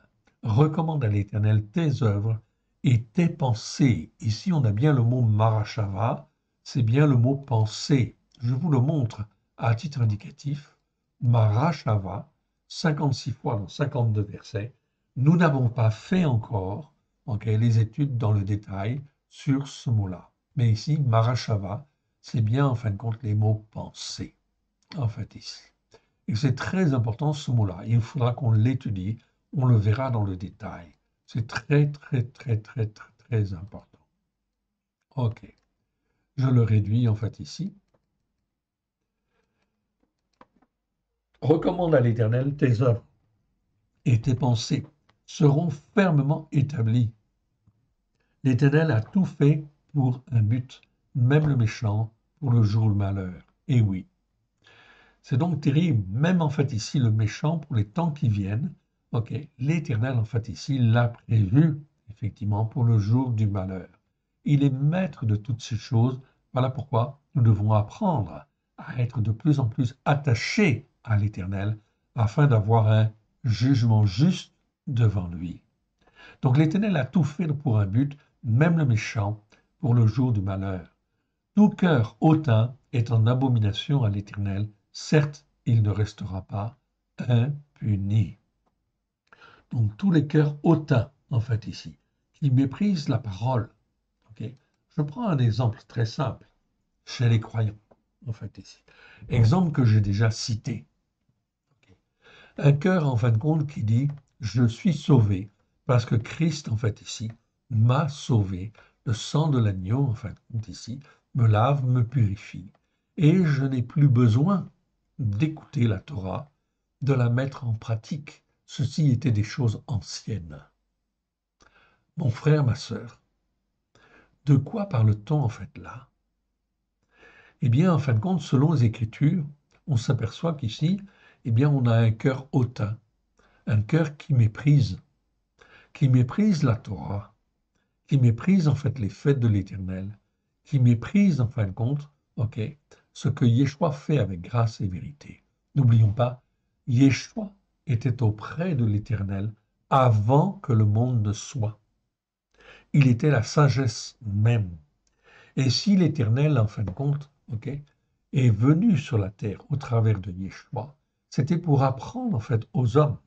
Recommande à l'Éternel tes œuvres et tes pensées. Ici, on a bien le mot marachava, c'est bien le mot pensée. Je vous le montre à titre indicatif. Marachava, 56 fois dans 52 versets. Nous n'avons pas fait encore les études dans le détail sur ce mot-là. Mais ici, marachava, c'est bien, en fin de compte, les mots pensés, en fait, ici. Et c'est très important, ce mot-là. Il faudra qu'on l'étudie, on le verra dans le détail. C'est très, très, très, très, très, très important. OK. Je le réduis, en fait, ici. Recommande à l'Éternel tes œuvres et tes pensées seront fermement établies. L'Éternel a tout fait pour un but, même le méchant, pour le jour du malheur. Et oui, c'est donc terrible, même en fait ici le méchant pour les temps qui viennent. Ok, l'Éternel en fait ici l'a prévu effectivement pour le jour du malheur. Il est maître de toutes ces choses. Voilà pourquoi nous devons apprendre à être de plus en plus attachés à l'Éternel afin d'avoir un jugement juste devant lui. Donc l'Éternel a tout fait pour un but, même le méchant, pour le jour du malheur. Tout cœur hautain est en abomination à l'Éternel, certes, il ne restera pas impuni. Donc tous les cœurs hautains, en fait ici, qui méprisent la parole, Ok. Je prends un exemple très simple chez les croyants, en fait, ici. Exemple que j'ai déjà cité. Un cœur, en fin de compte, qui dit, je suis sauvé, parce que Christ, en fait, ici, m'a sauvé. Le sang de l'agneau, en fin de compte, ici, me lave, me purifie. Et je n'ai plus besoin d'écouter la Torah, de la mettre en pratique. Ceci était des choses anciennes. Mon frère, ma sœur, de quoi parle-t-on en fait là? Eh bien, en fin de compte, selon les Écritures, on s'aperçoit qu'ici, eh bien, on a un cœur hautain, un cœur qui méprise la Torah, qui méprise en fait les fêtes de l'Éternel, qui méprise en fin de compte, ok, ce que Yeshua fait avec grâce et vérité. N'oublions pas, Yeshua était auprès de l'Éternel avant que le monde ne soit. Il était la sagesse même. Et si l'Éternel, en fin de compte, ok, est venu sur la terre au travers de Yeshua, c'était pour apprendre en fait aux hommes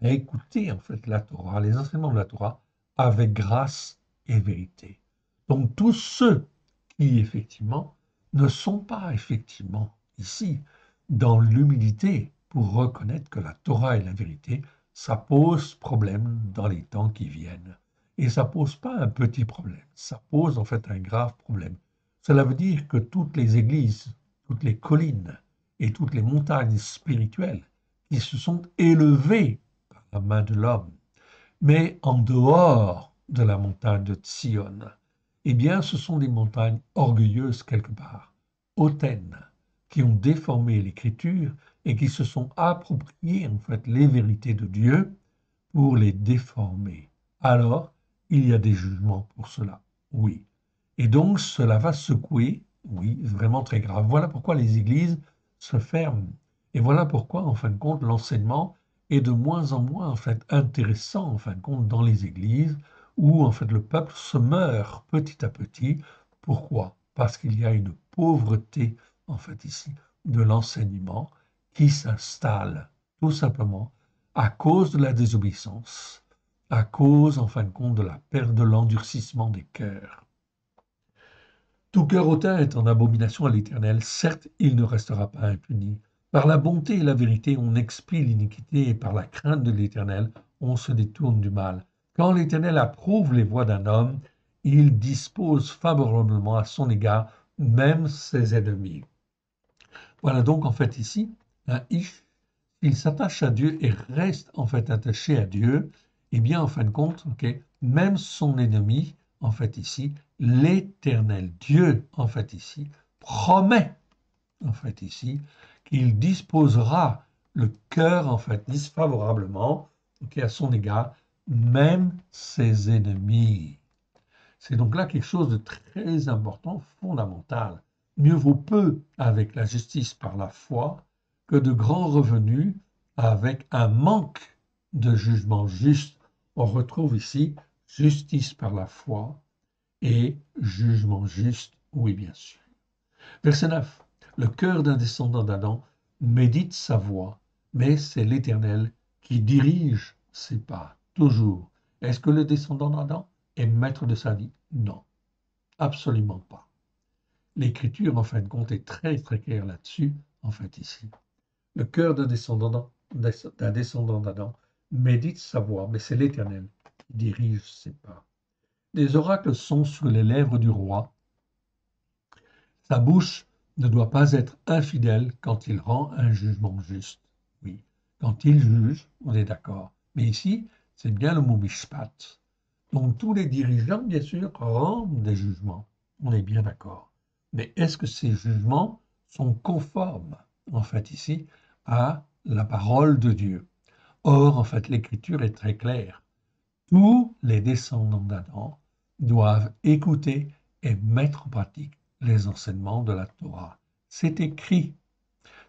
à écouter en fait la Torah, les enseignements de la Torah, avec grâce et vérité. Donc tous ceux qui effectivement ne sont pas effectivement ici dans l'humilité pour reconnaître que la Torah est la vérité, ça pose problème dans les temps qui viennent. Et ça pose pas un petit problème, ça pose en fait un grave problème. Cela veut dire que toutes les églises, toutes les collines et toutes les montagnes spirituelles qui se sont élevées par la main de l'homme, mais en dehors de la montagne de Sion, eh bien, ce sont des montagnes orgueilleuses quelque part, hautaines, qui ont déformé l'écriture et qui se sont appropriées en fait les vérités de Dieu pour les déformer. Alors, il y a des jugements pour cela, oui. Et donc, cela va secouer, oui, vraiment très grave. Voilà pourquoi les églises se ferment. Et voilà pourquoi, en fin de compte, l'enseignement est de moins en moins, en fait, intéressant, en fin de compte, dans les églises, où, en fait, le peuple se meurt petit à petit. Pourquoi? Parce qu'il y a une pauvreté, en fait, ici, de l'enseignement qui s'installe, tout simplement, à cause de la désobéissance, à cause, en fin de compte, de la perte de l'endurcissement des cœurs. Tout cœur hautain est en abomination à l'Éternel, certes, il ne restera pas impuni. Par la bonté et la vérité, on expie l'iniquité, et par la crainte de l'Éternel, on se détourne du mal. Quand l'Éternel approuve les voies d'un homme, il dispose favorablement à son égard même ses ennemis. Voilà donc en fait ici un Ish. Il s'attache à Dieu et reste en fait attaché à Dieu, eh bien en fin de compte, ok, même son ennemi, en fait ici, l'Éternel Dieu, en fait ici, promet, en fait ici, qu'il disposera le cœur, en fait, favorablement, ok, à son égard, même ses ennemis. C'est donc là quelque chose de très important, fondamental. Mieux vaut peu avec la justice par la foi que de grands revenus avec un manque de jugement juste. On retrouve ici justice par la foi et jugement juste, oui bien sûr. Verset 9. Le cœur d'un descendant d'Adam médite sa voie, mais c'est l'Éternel qui dirige ses pas, toujours. Est-ce que le descendant d'Adam est maître de sa vie? Non, absolument pas. L'Écriture, en fin de compte, est très très claire là-dessus, en fait, ici. Le cœur d'un descendant d'Adam médite sa voie, mais c'est l'Éternel qui dirige ses pas. Les oracles sont sur les lèvres du roi. Sa bouche ne doit pas être infidèle quand il rend un jugement juste. Oui, quand il juge, on est d'accord. Mais ici, c'est bien le mot mishpat. Donc tous les dirigeants, bien sûr, rendent des jugements. On est bien d'accord. Mais est-ce que ces jugements sont conformes, en fait, ici, à la parole de Dieu? Or, en fait, l'Écriture est très claire. Tous les descendants d'Adam doivent écouter et mettre en pratique les enseignements de la Torah. C'est écrit.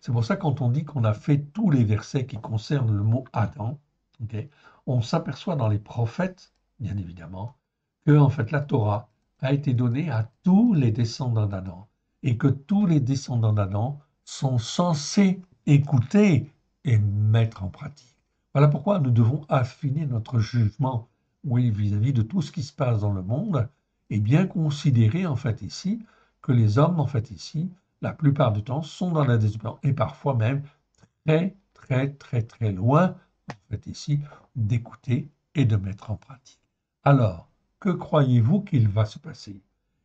C'est pour ça quand on dit qu'on a fait tous les versets qui concernent le mot Adam, okay, on s'aperçoit dans les prophètes, bien évidemment, que en fait la Torah a été donnée à tous les descendants d'Adam et que tous les descendants d'Adam sont censés écouter et mettre en pratique. Voilà pourquoi nous devons affiner notre jugement, oui, vis-à-vis de tout ce qui se passe dans le monde et bien considérer en fait ici que les hommes en fait ici, la plupart du temps, sont dans la désobéissance et parfois même très très très très loin en fait ici d'écouter et de mettre en pratique. Alors, que croyez-vous qu'il va se passer?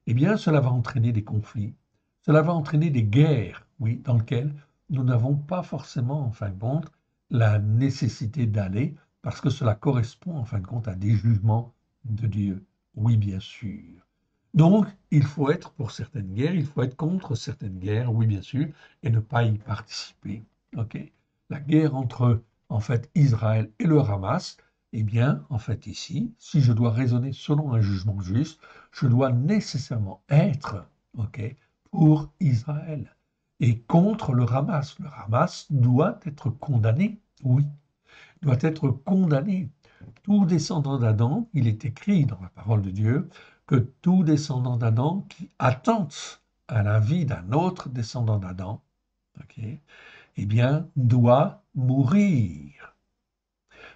Eh bien, cela va entraîner des conflits, cela va entraîner des guerres, oui, dans lesquelles nous n'avons pas forcément, en fin de compte, la nécessité d'aller, parce que cela correspond, en fin de compte, à des jugements de Dieu. Oui, bien sûr. Donc, il faut être pour certaines guerres, il faut être contre certaines guerres, oui, bien sûr, et ne pas y participer. Ok? La guerre entre, en fait, Israël et le Hamas, eh bien, en fait, ici, si je dois raisonner selon un jugement juste, je dois nécessairement être, ok, pour Israël et contre le Hamas. Le Hamas doit être condamné, oui, doit être condamné. Tout descendant d'Adam, il est écrit dans la parole de Dieu que tout descendant d'Adam qui attente à la vie d'un autre descendant d'Adam, ok, eh bien, doit mourir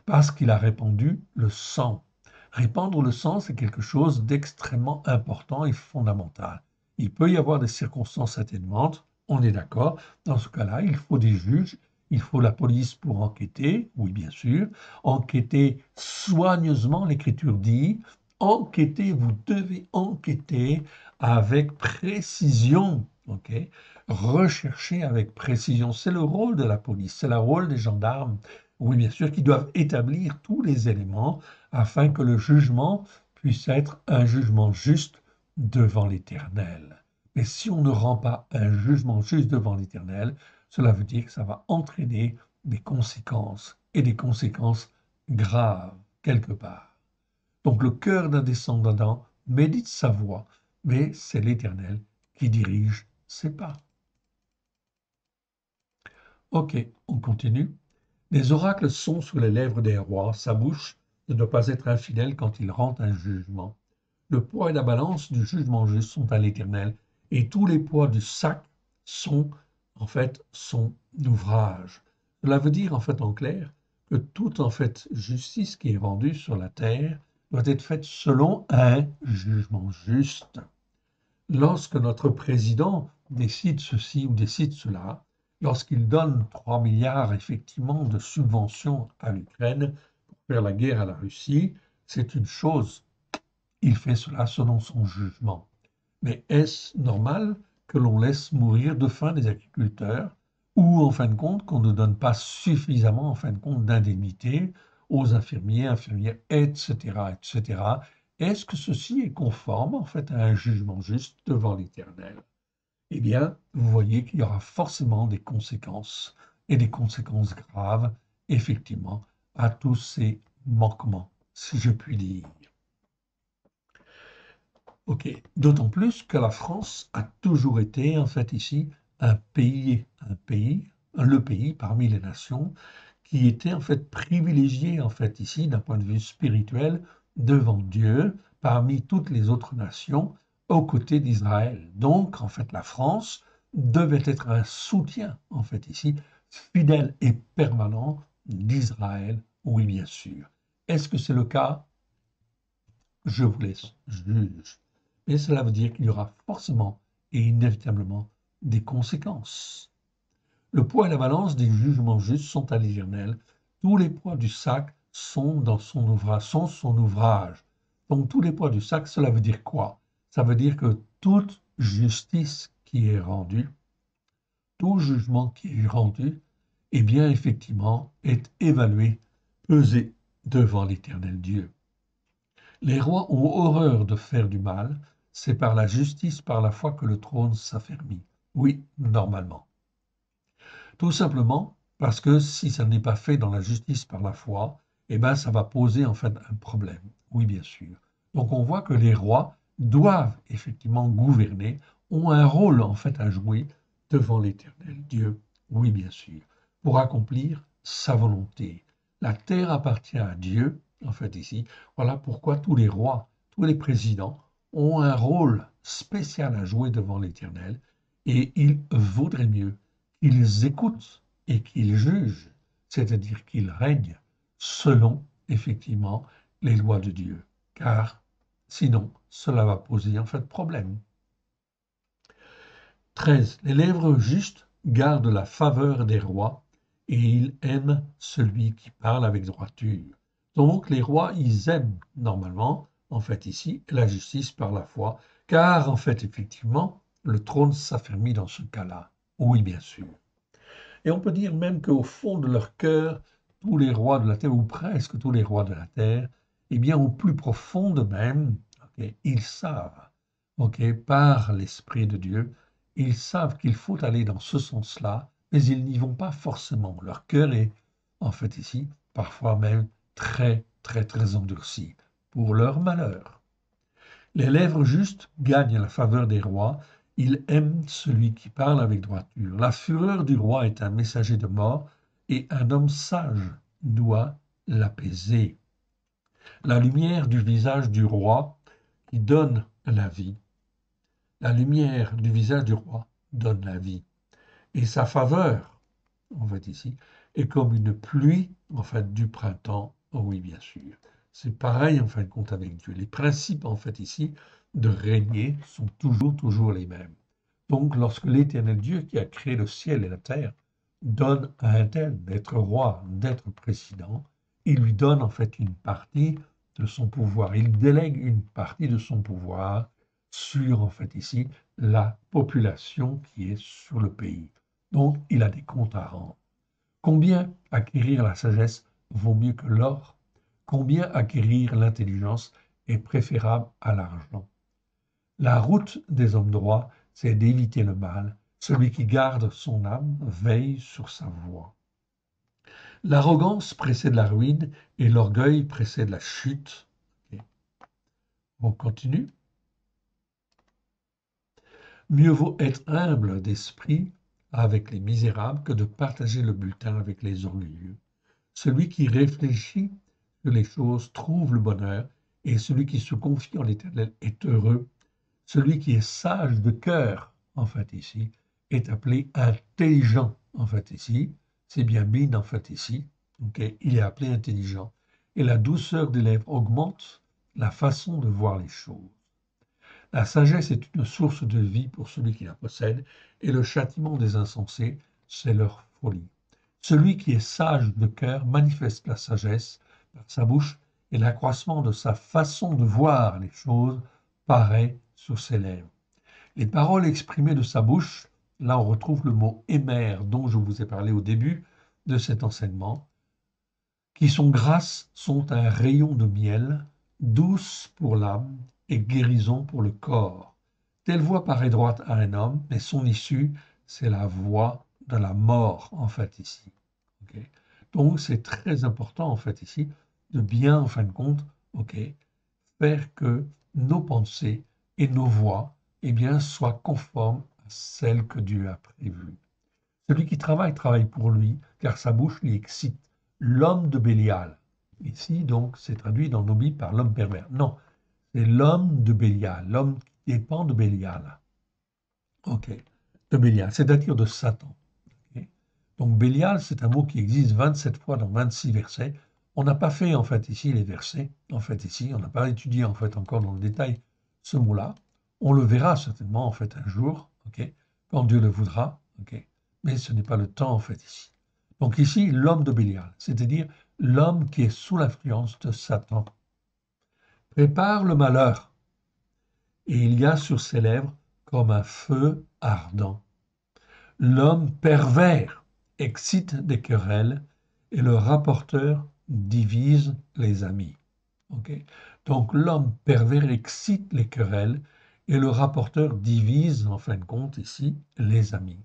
parce qu'il a répandu le sang. Répandre le sang, c'est quelque chose d'extrêmement important et fondamental. Il peut y avoir des circonstances atténuantes, on est d'accord. Dans ce cas-là, il faut des juges, il faut la police pour enquêter, oui bien sûr. Enquêter soigneusement, l'Écriture dit, enquêtez, vous devez enquêter avec précision, ok? Rechercher avec précision, c'est le rôle de la police, c'est le rôle des gendarmes, oui, bien sûr, qui doivent établir tous les éléments afin que le jugement puisse être un jugement juste devant l'Éternel. Mais si on ne rend pas un jugement juste devant l'Éternel, cela veut dire que ça va entraîner des conséquences, et des conséquences graves, quelque part. Donc le cœur d'un descendant d'Adam médite sa voix, mais c'est l'Éternel qui dirige ses pas. Ok, on continue. Les oracles sont sur les lèvres des rois, sa bouche de ne pas être infidèle quand il rend un jugement. Le poids et la balance du jugement juste sont à l'Éternel, et tous les poids du sac sont en fait son ouvrage. Cela veut dire en fait en clair que toute en fait justice qui est rendue sur la terre doit être faite selon un jugement juste. Lorsque notre président décide ceci ou décide cela, lorsqu'il donne 3 milliards effectivement de subventions à l'Ukraine pour faire la guerre à la Russie, c'est une chose. Il fait cela selon son jugement. Mais est-ce normal que l'on laisse mourir de faim les agriculteurs ou en fin de compte qu'on ne donne pas suffisamment en fin de compte d'indemnités aux infirmiers, infirmières, etc., etc. Est-ce que ceci est conforme en fait à un jugement juste devant l'Éternel? Eh bien, vous voyez qu'il y aura forcément des conséquences et des conséquences graves, effectivement, à tous ces manquements, si je puis dire. Ok, d'autant plus que la France a toujours été, en fait, ici, le pays parmi les nations qui était, en fait, privilégié, en fait, ici, d'un point de vue spirituel, devant Dieu, parmi toutes les autres nations, aux côtés d'Israël. Donc, en fait, la France devait être un soutien, en fait, ici, fidèle et permanent d'Israël, oui, bien sûr. Est-ce que c'est le cas? Je vous laisse juge. Mais cela veut dire qu'il y aura forcément et inévitablement des conséquences. Le poids et la balance des jugements justes sont à l'Éternel. Tous les poids du sac sont dans son ouvrage. Donc tous les poids du sac, cela veut dire quoi? Ça veut dire que toute justice qui est rendue, tout jugement qui est rendu, eh bien effectivement, est évalué, pesé devant l'Éternel Dieu. Les rois ont horreur de faire du mal, c'est par la justice, par la foi que le trône s'affermit. Oui, normalement. Tout simplement parce que si ça n'est pas fait dans la justice par la foi, eh bien ça va poser en fait un problème. Oui, bien sûr. Donc on voit que les rois doivent effectivement gouverner, ont un rôle en fait à jouer devant l'Éternel Dieu. Oui, bien sûr. Pour accomplir sa volonté. La terre appartient à Dieu, en fait ici. Voilà pourquoi tous les rois, tous les présidents ont un rôle spécial à jouer devant l'Éternel et il vaudrait mieux qu'ils écoutent et qu'ils jugent, c'est-à-dire qu'ils règnent selon effectivement les lois de Dieu. Car Sinon, cela va poser en fait problème. 13. Les lèvres justes gardent la faveur des rois et ils aiment celui qui parle avec droiture. Donc les rois, ils aiment normalement, en fait ici, la justice par la foi, car en fait effectivement, le trône s'affermit dans ce cas-là. Oui, bien sûr. Et on peut dire même qu'au fond de leur cœur, tous les rois de la terre, ou presque tous les rois de la terre, eh bien au plus profond d'eux-mêmes, ok, ils savent, ok, par l'Esprit de Dieu, ils savent qu'il faut aller dans ce sens-là, mais ils n'y vont pas forcément. Leur cœur est, en fait ici, parfois même très, très, très endurci, pour leur malheur. Les lèvres justes gagnent la faveur des rois, ils aiment celui qui parle avec droiture. La fureur du roi est un messager de mort, et un homme sage doit l'apaiser. La lumière du visage du roi qui donne la vie. La lumière du visage du roi donne la vie. Et sa faveur, en fait ici, est comme une pluie, en fait, du printemps. Oh oui, bien sûr. C'est pareil, en fin de compte, avec Dieu. Les principes, en fait, ici, de régner sont toujours, toujours les mêmes. Donc, lorsque l'Éternel Dieu, qui a créé le ciel et la terre, donne à un tel d'être roi, d'être président, il lui donne, en fait, une partie de son pouvoir. Il délègue une partie de son pouvoir sur, en fait, ici, la population qui est sur le pays. Donc, il a des comptes à rendre. Combien acquérir la sagesse vaut mieux que l'or? Combien acquérir l'intelligence est préférable à l'argent? La route des hommes droits, c'est d'éviter le mal. Celui qui garde son âme veille sur sa voie. L'arrogance précède la ruine et l'orgueil précède la chute. Okay. On continue. Mieux vaut être humble d'esprit avec les misérables que de partager le bulletin avec les orgueilleux. Celui qui réfléchit sur les choses trouve le bonheur, et celui qui se confie en l'Éternel est heureux. Celui qui est sage de cœur, en fait ici, est appelé intelligent, en fait ici. C'est bien Bin, en fait ici. Okay. Il est appelé intelligent. Et la douceur des lèvres augmente la façon de voir les choses. La sagesse est une source de vie pour celui qui la possède, et le châtiment des insensés, c'est leur folie. Celui qui est sage de cœur manifeste la sagesse par sa bouche, et l'accroissement de sa façon de voir les choses paraît sur ses lèvres. Les paroles exprimées de sa bouche, là on retrouve le mot émer dont je vous ai parlé au début de cet enseignement, qui sont grasses, sont un rayon de miel, douce pour l'âme et guérison pour le corps. Telle voix paraît droite à un homme, mais son issue, c'est la voie de la mort, en fait, ici. Okay. Donc, c'est très important, en fait, ici, de bien, en fin de compte, faire que nos pensées et nos voix, eh bien, soient conformes à celles que Dieu a prévues. Celui qui travaille, travaille pour lui, car sa bouche l'y excite. L'homme de Bélial. Ici, donc, c'est traduit dans nos Bibles par l'homme pervers. Non, c'est l'homme de Bélial, l'homme qui dépend de Bélial. Ok, de Bélial, c'est-à-dire de Satan. Okay. Donc, Bélial, c'est un mot qui existe 27 fois dans 26 versets. On n'a pas fait, en fait, ici, les versets. En fait, ici, on n'a pas étudié, en fait, encore dans le détail ce mot-là. On le verra certainement, en fait, un jour, ok, quand Dieu le voudra, ok. Mais ce n'est pas le temps, en fait, ici. Donc, ici, l'homme de Bélial, c'est-à-dire l'homme qui est sous l'influence de Satan, prépare le malheur, et il y a sur ses lèvres comme un feu ardent. L'homme pervers excite des querelles, et le rapporteur divise les amis. Okay. Donc l'homme pervers excite les querelles, et le rapporteur divise, en fin de compte, ici, les amis.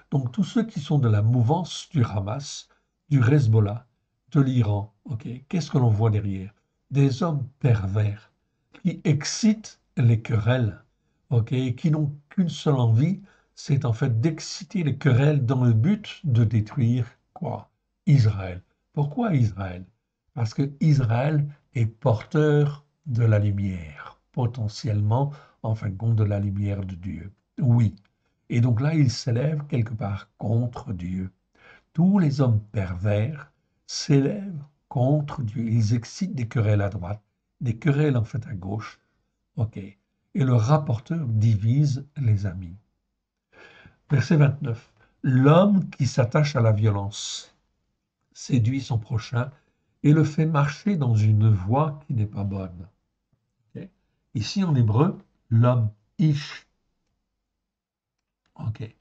Donc tous ceux qui sont de la mouvance du Hamas, du Hezbollah, de l'Iran, qu'est-ce que l'on voit derrière? Des hommes pervers qui excitent les querelles, qui n'ont qu'une seule envie, c'est en fait d'exciter les querelles dans le but de détruire quoi? Israël. Pourquoi Israël? Parce que Israël est porteur de la lumière, potentiellement, en fin de compte, de la lumière de Dieu. Oui. Et donc là, il s'élève quelque part contre Dieu. Tous les hommes pervers s'élèvent contre Dieu. Ils excitent des querelles à droite, des querelles en fait à gauche, Ok. Et le rapporteur divise les amis. Verset 29. L'homme qui s'attache à la violence séduit son prochain et le fait marcher dans une voie qui n'est pas bonne. Ok. Ici en hébreu, l'homme ish. Ok.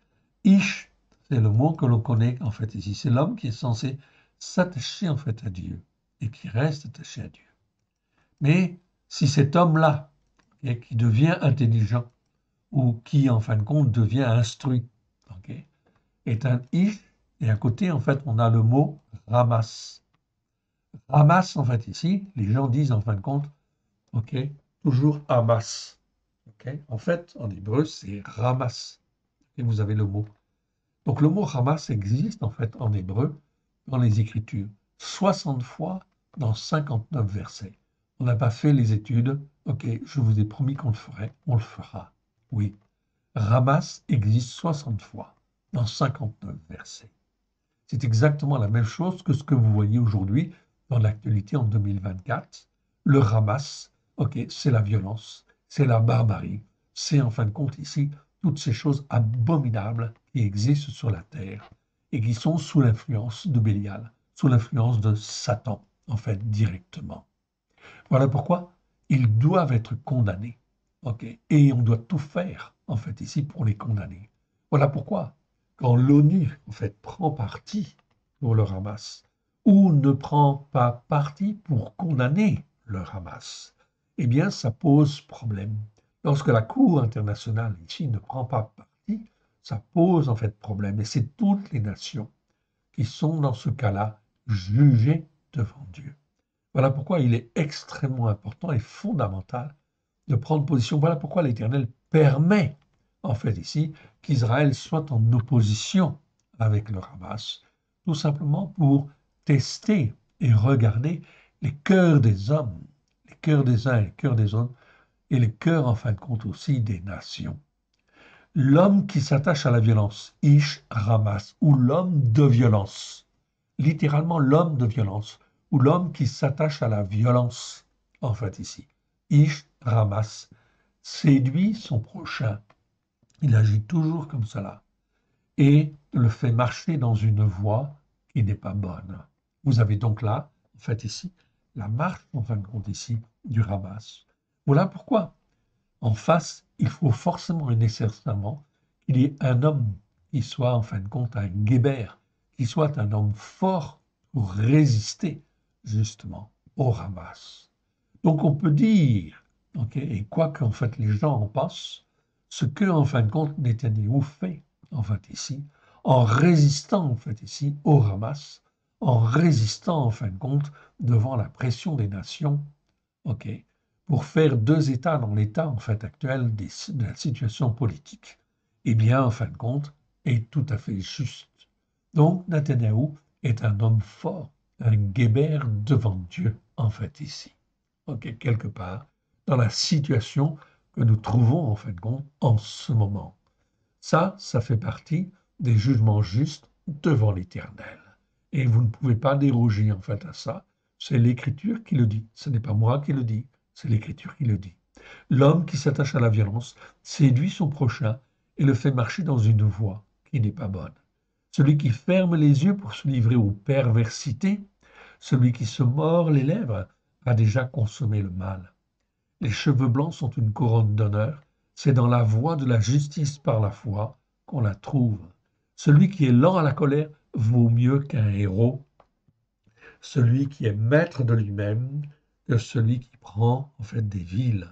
Ish, c'est le mot que l'on connaît en fait ici. C'est l'homme qui est censé s'attacher en fait à Dieu et qui reste attaché à Dieu. Mais si cet homme-là, ok, qui devient intelligent ou qui en fin de compte devient instruit, ok, est un ish, et à côté en fait on a le mot ramas. Ramas en fait ici, les gens disent en fin de compte, ok, toujours amas. Ok. En fait en hébreu c'est ramas. Et vous avez le mot. Donc le mot Hamas existe en fait en hébreu dans les Écritures, 60 fois dans 59 versets. On n'a pas fait les études, ok, je vous ai promis qu'on le ferait, on le fera. Oui, Ramas existe 60 fois dans 59 versets. C'est exactement la même chose que ce que vous voyez aujourd'hui dans l'actualité en 2024. Le Hamas, ok, c'est la violence, c'est la barbarie, c'est en fin de compte ici toutes ces choses abominables qui existent sur la terre et qui sont sous l'influence de Bélial, sous l'influence de Satan, en fait, directement. Voilà pourquoi ils doivent être condamnés, ok, et on doit tout faire, en fait, ici pour les condamner. Voilà pourquoi, quand l'ONU, en fait, prend parti pour le Hamas ou ne prend pas parti pour condamner le Hamas, eh bien, ça pose problème. Lorsque la Cour internationale ici ne prend pas parti, ça pose en fait problème. Et c'est toutes les nations qui sont dans ce cas-là jugées devant Dieu. Voilà pourquoi il est extrêmement important et fondamental de prendre position. Voilà pourquoi l'Éternel permet, en fait ici, qu'Israël soit en opposition avec le Hamas, tout simplement pour tester et regarder les cœurs des hommes, les cœurs des uns et les cœurs des autres, et les cœurs, en fin de compte, aussi des nations. L'homme qui s'attache à la violence, Ish Ramas, ou l'homme de violence, littéralement l'homme de violence, ou l'homme qui s'attache à la violence, en fait ici, Ish Ramas, séduit son prochain. Il agit toujours comme cela et le fait marcher dans une voie qui n'est pas bonne. Vous avez donc là, en fait ici, la marche, en fin de compte ici, du Ramas. Voilà pourquoi en face, il faut forcément et nécessairement qu'il y ait un homme qui soit en fin de compte un guébert, qui soit un homme fort pour résister justement au Hamas. Donc on peut dire, ok, et quoi qu'en fait les gens en pensent, ce que en fin de compte Netanyahou fait en fait ici, en résistant en fait ici au Hamas, en résistant en fin de compte devant la pression des nations, ok, pour faire deux États dans l'état en fait actuel de la situation politique, eh bien, en fin de compte, est tout à fait juste. Donc, Netanyahou est un homme fort, un guébert devant Dieu, en fait, ici. Ok, quelque part, dans la situation que nous trouvons, en fin de compte, en ce moment. Ça fait partie des jugements justes devant l'Éternel. Et vous ne pouvez pas déroger, en fait, à ça. C'est l'Écriture qui le dit. Ce n'est pas moi qui le dis. C'est l'Écriture qui le dit. L'homme qui s'attache à la violence séduit son prochain et le fait marcher dans une voie qui n'est pas bonne. Celui qui ferme les yeux pour se livrer aux perversités, celui qui se mord les lèvres, a déjà consommé le mal. Les cheveux blancs sont une couronne d'honneur, c'est dans la voie de la justice par la foi qu'on la trouve. Celui qui est lent à la colère vaut mieux qu'un héros, celui qui est maître de lui-même que celui qui prend en fait des villes.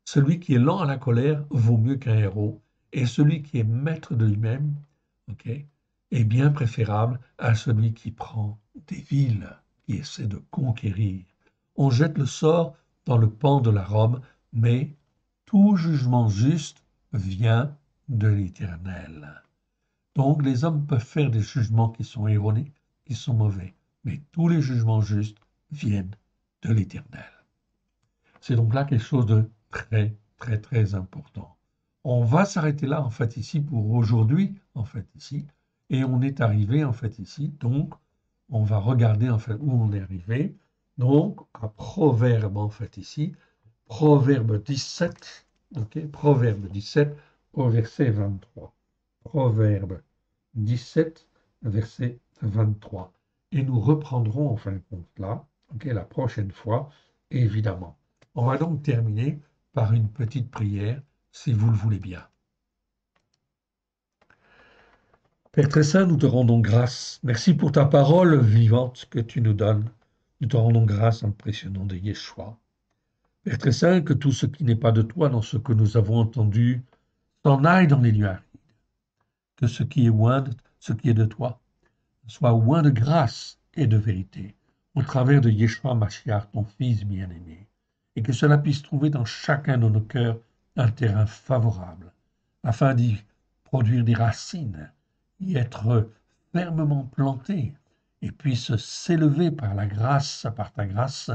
Celui qui est lent à la colère vaut mieux qu'un héros, et celui qui est maître de lui-même, ok, est bien préférable à celui qui prend des villes, qui essaie de conquérir. On jette le sort dans le pan de la Rome, mais tout jugement juste vient de l'Éternel. Donc les hommes peuvent faire des jugements qui sont erronés, qui sont mauvais, mais tous les jugements justes viennent de l'Éternel. C'est donc là quelque chose de très, très, très important. On va s'arrêter là, en fait, ici, pour aujourd'hui, en fait, ici, et on est arrivé, en fait, ici, donc, on va regarder, en fait, où on est arrivé, donc, à Proverbe, en fait, ici, Proverbe 17, ok, Proverbe 17 au verset 23. Proverbe 17, verset 23. Et nous reprendrons en fin de compte là, ok, la prochaine fois, évidemment. On va donc terminer par une petite prière, si vous le voulez bien. Père très saint, nous te rendons grâce. Merci pour ta parole vivante que tu nous donnes. Nous te rendons grâce en le précieux nom de Yeshua. Père très saint, que tout ce qui n'est pas de toi dans ce que nous avons entendu s'en aille dans les lieux arides. Que ce qui est de toi, soit oint de grâce et de vérité, au travers de Yeshua Mashiach, ton Fils bien-aimé, et que cela puisse trouver dans chacun de nos cœurs un terrain favorable, afin d'y produire des racines, y être fermement planté, et puisse s'élever par ta grâce,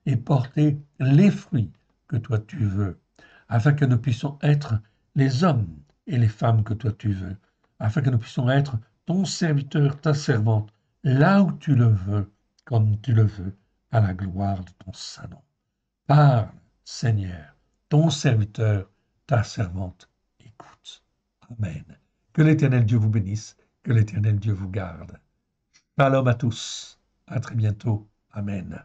et porter les fruits que toi tu veux, afin que nous puissions être les hommes et les femmes que toi tu veux, afin que nous puissions être ton serviteur, ta servante, là où tu le veux, comme tu le veux, à la gloire de ton saint nom. Parle, Seigneur, ton serviteur, ta servante, écoute. Amen. Que l'Éternel Dieu vous bénisse, que l'Éternel Dieu vous garde. Shalom à tous. À très bientôt. Amen.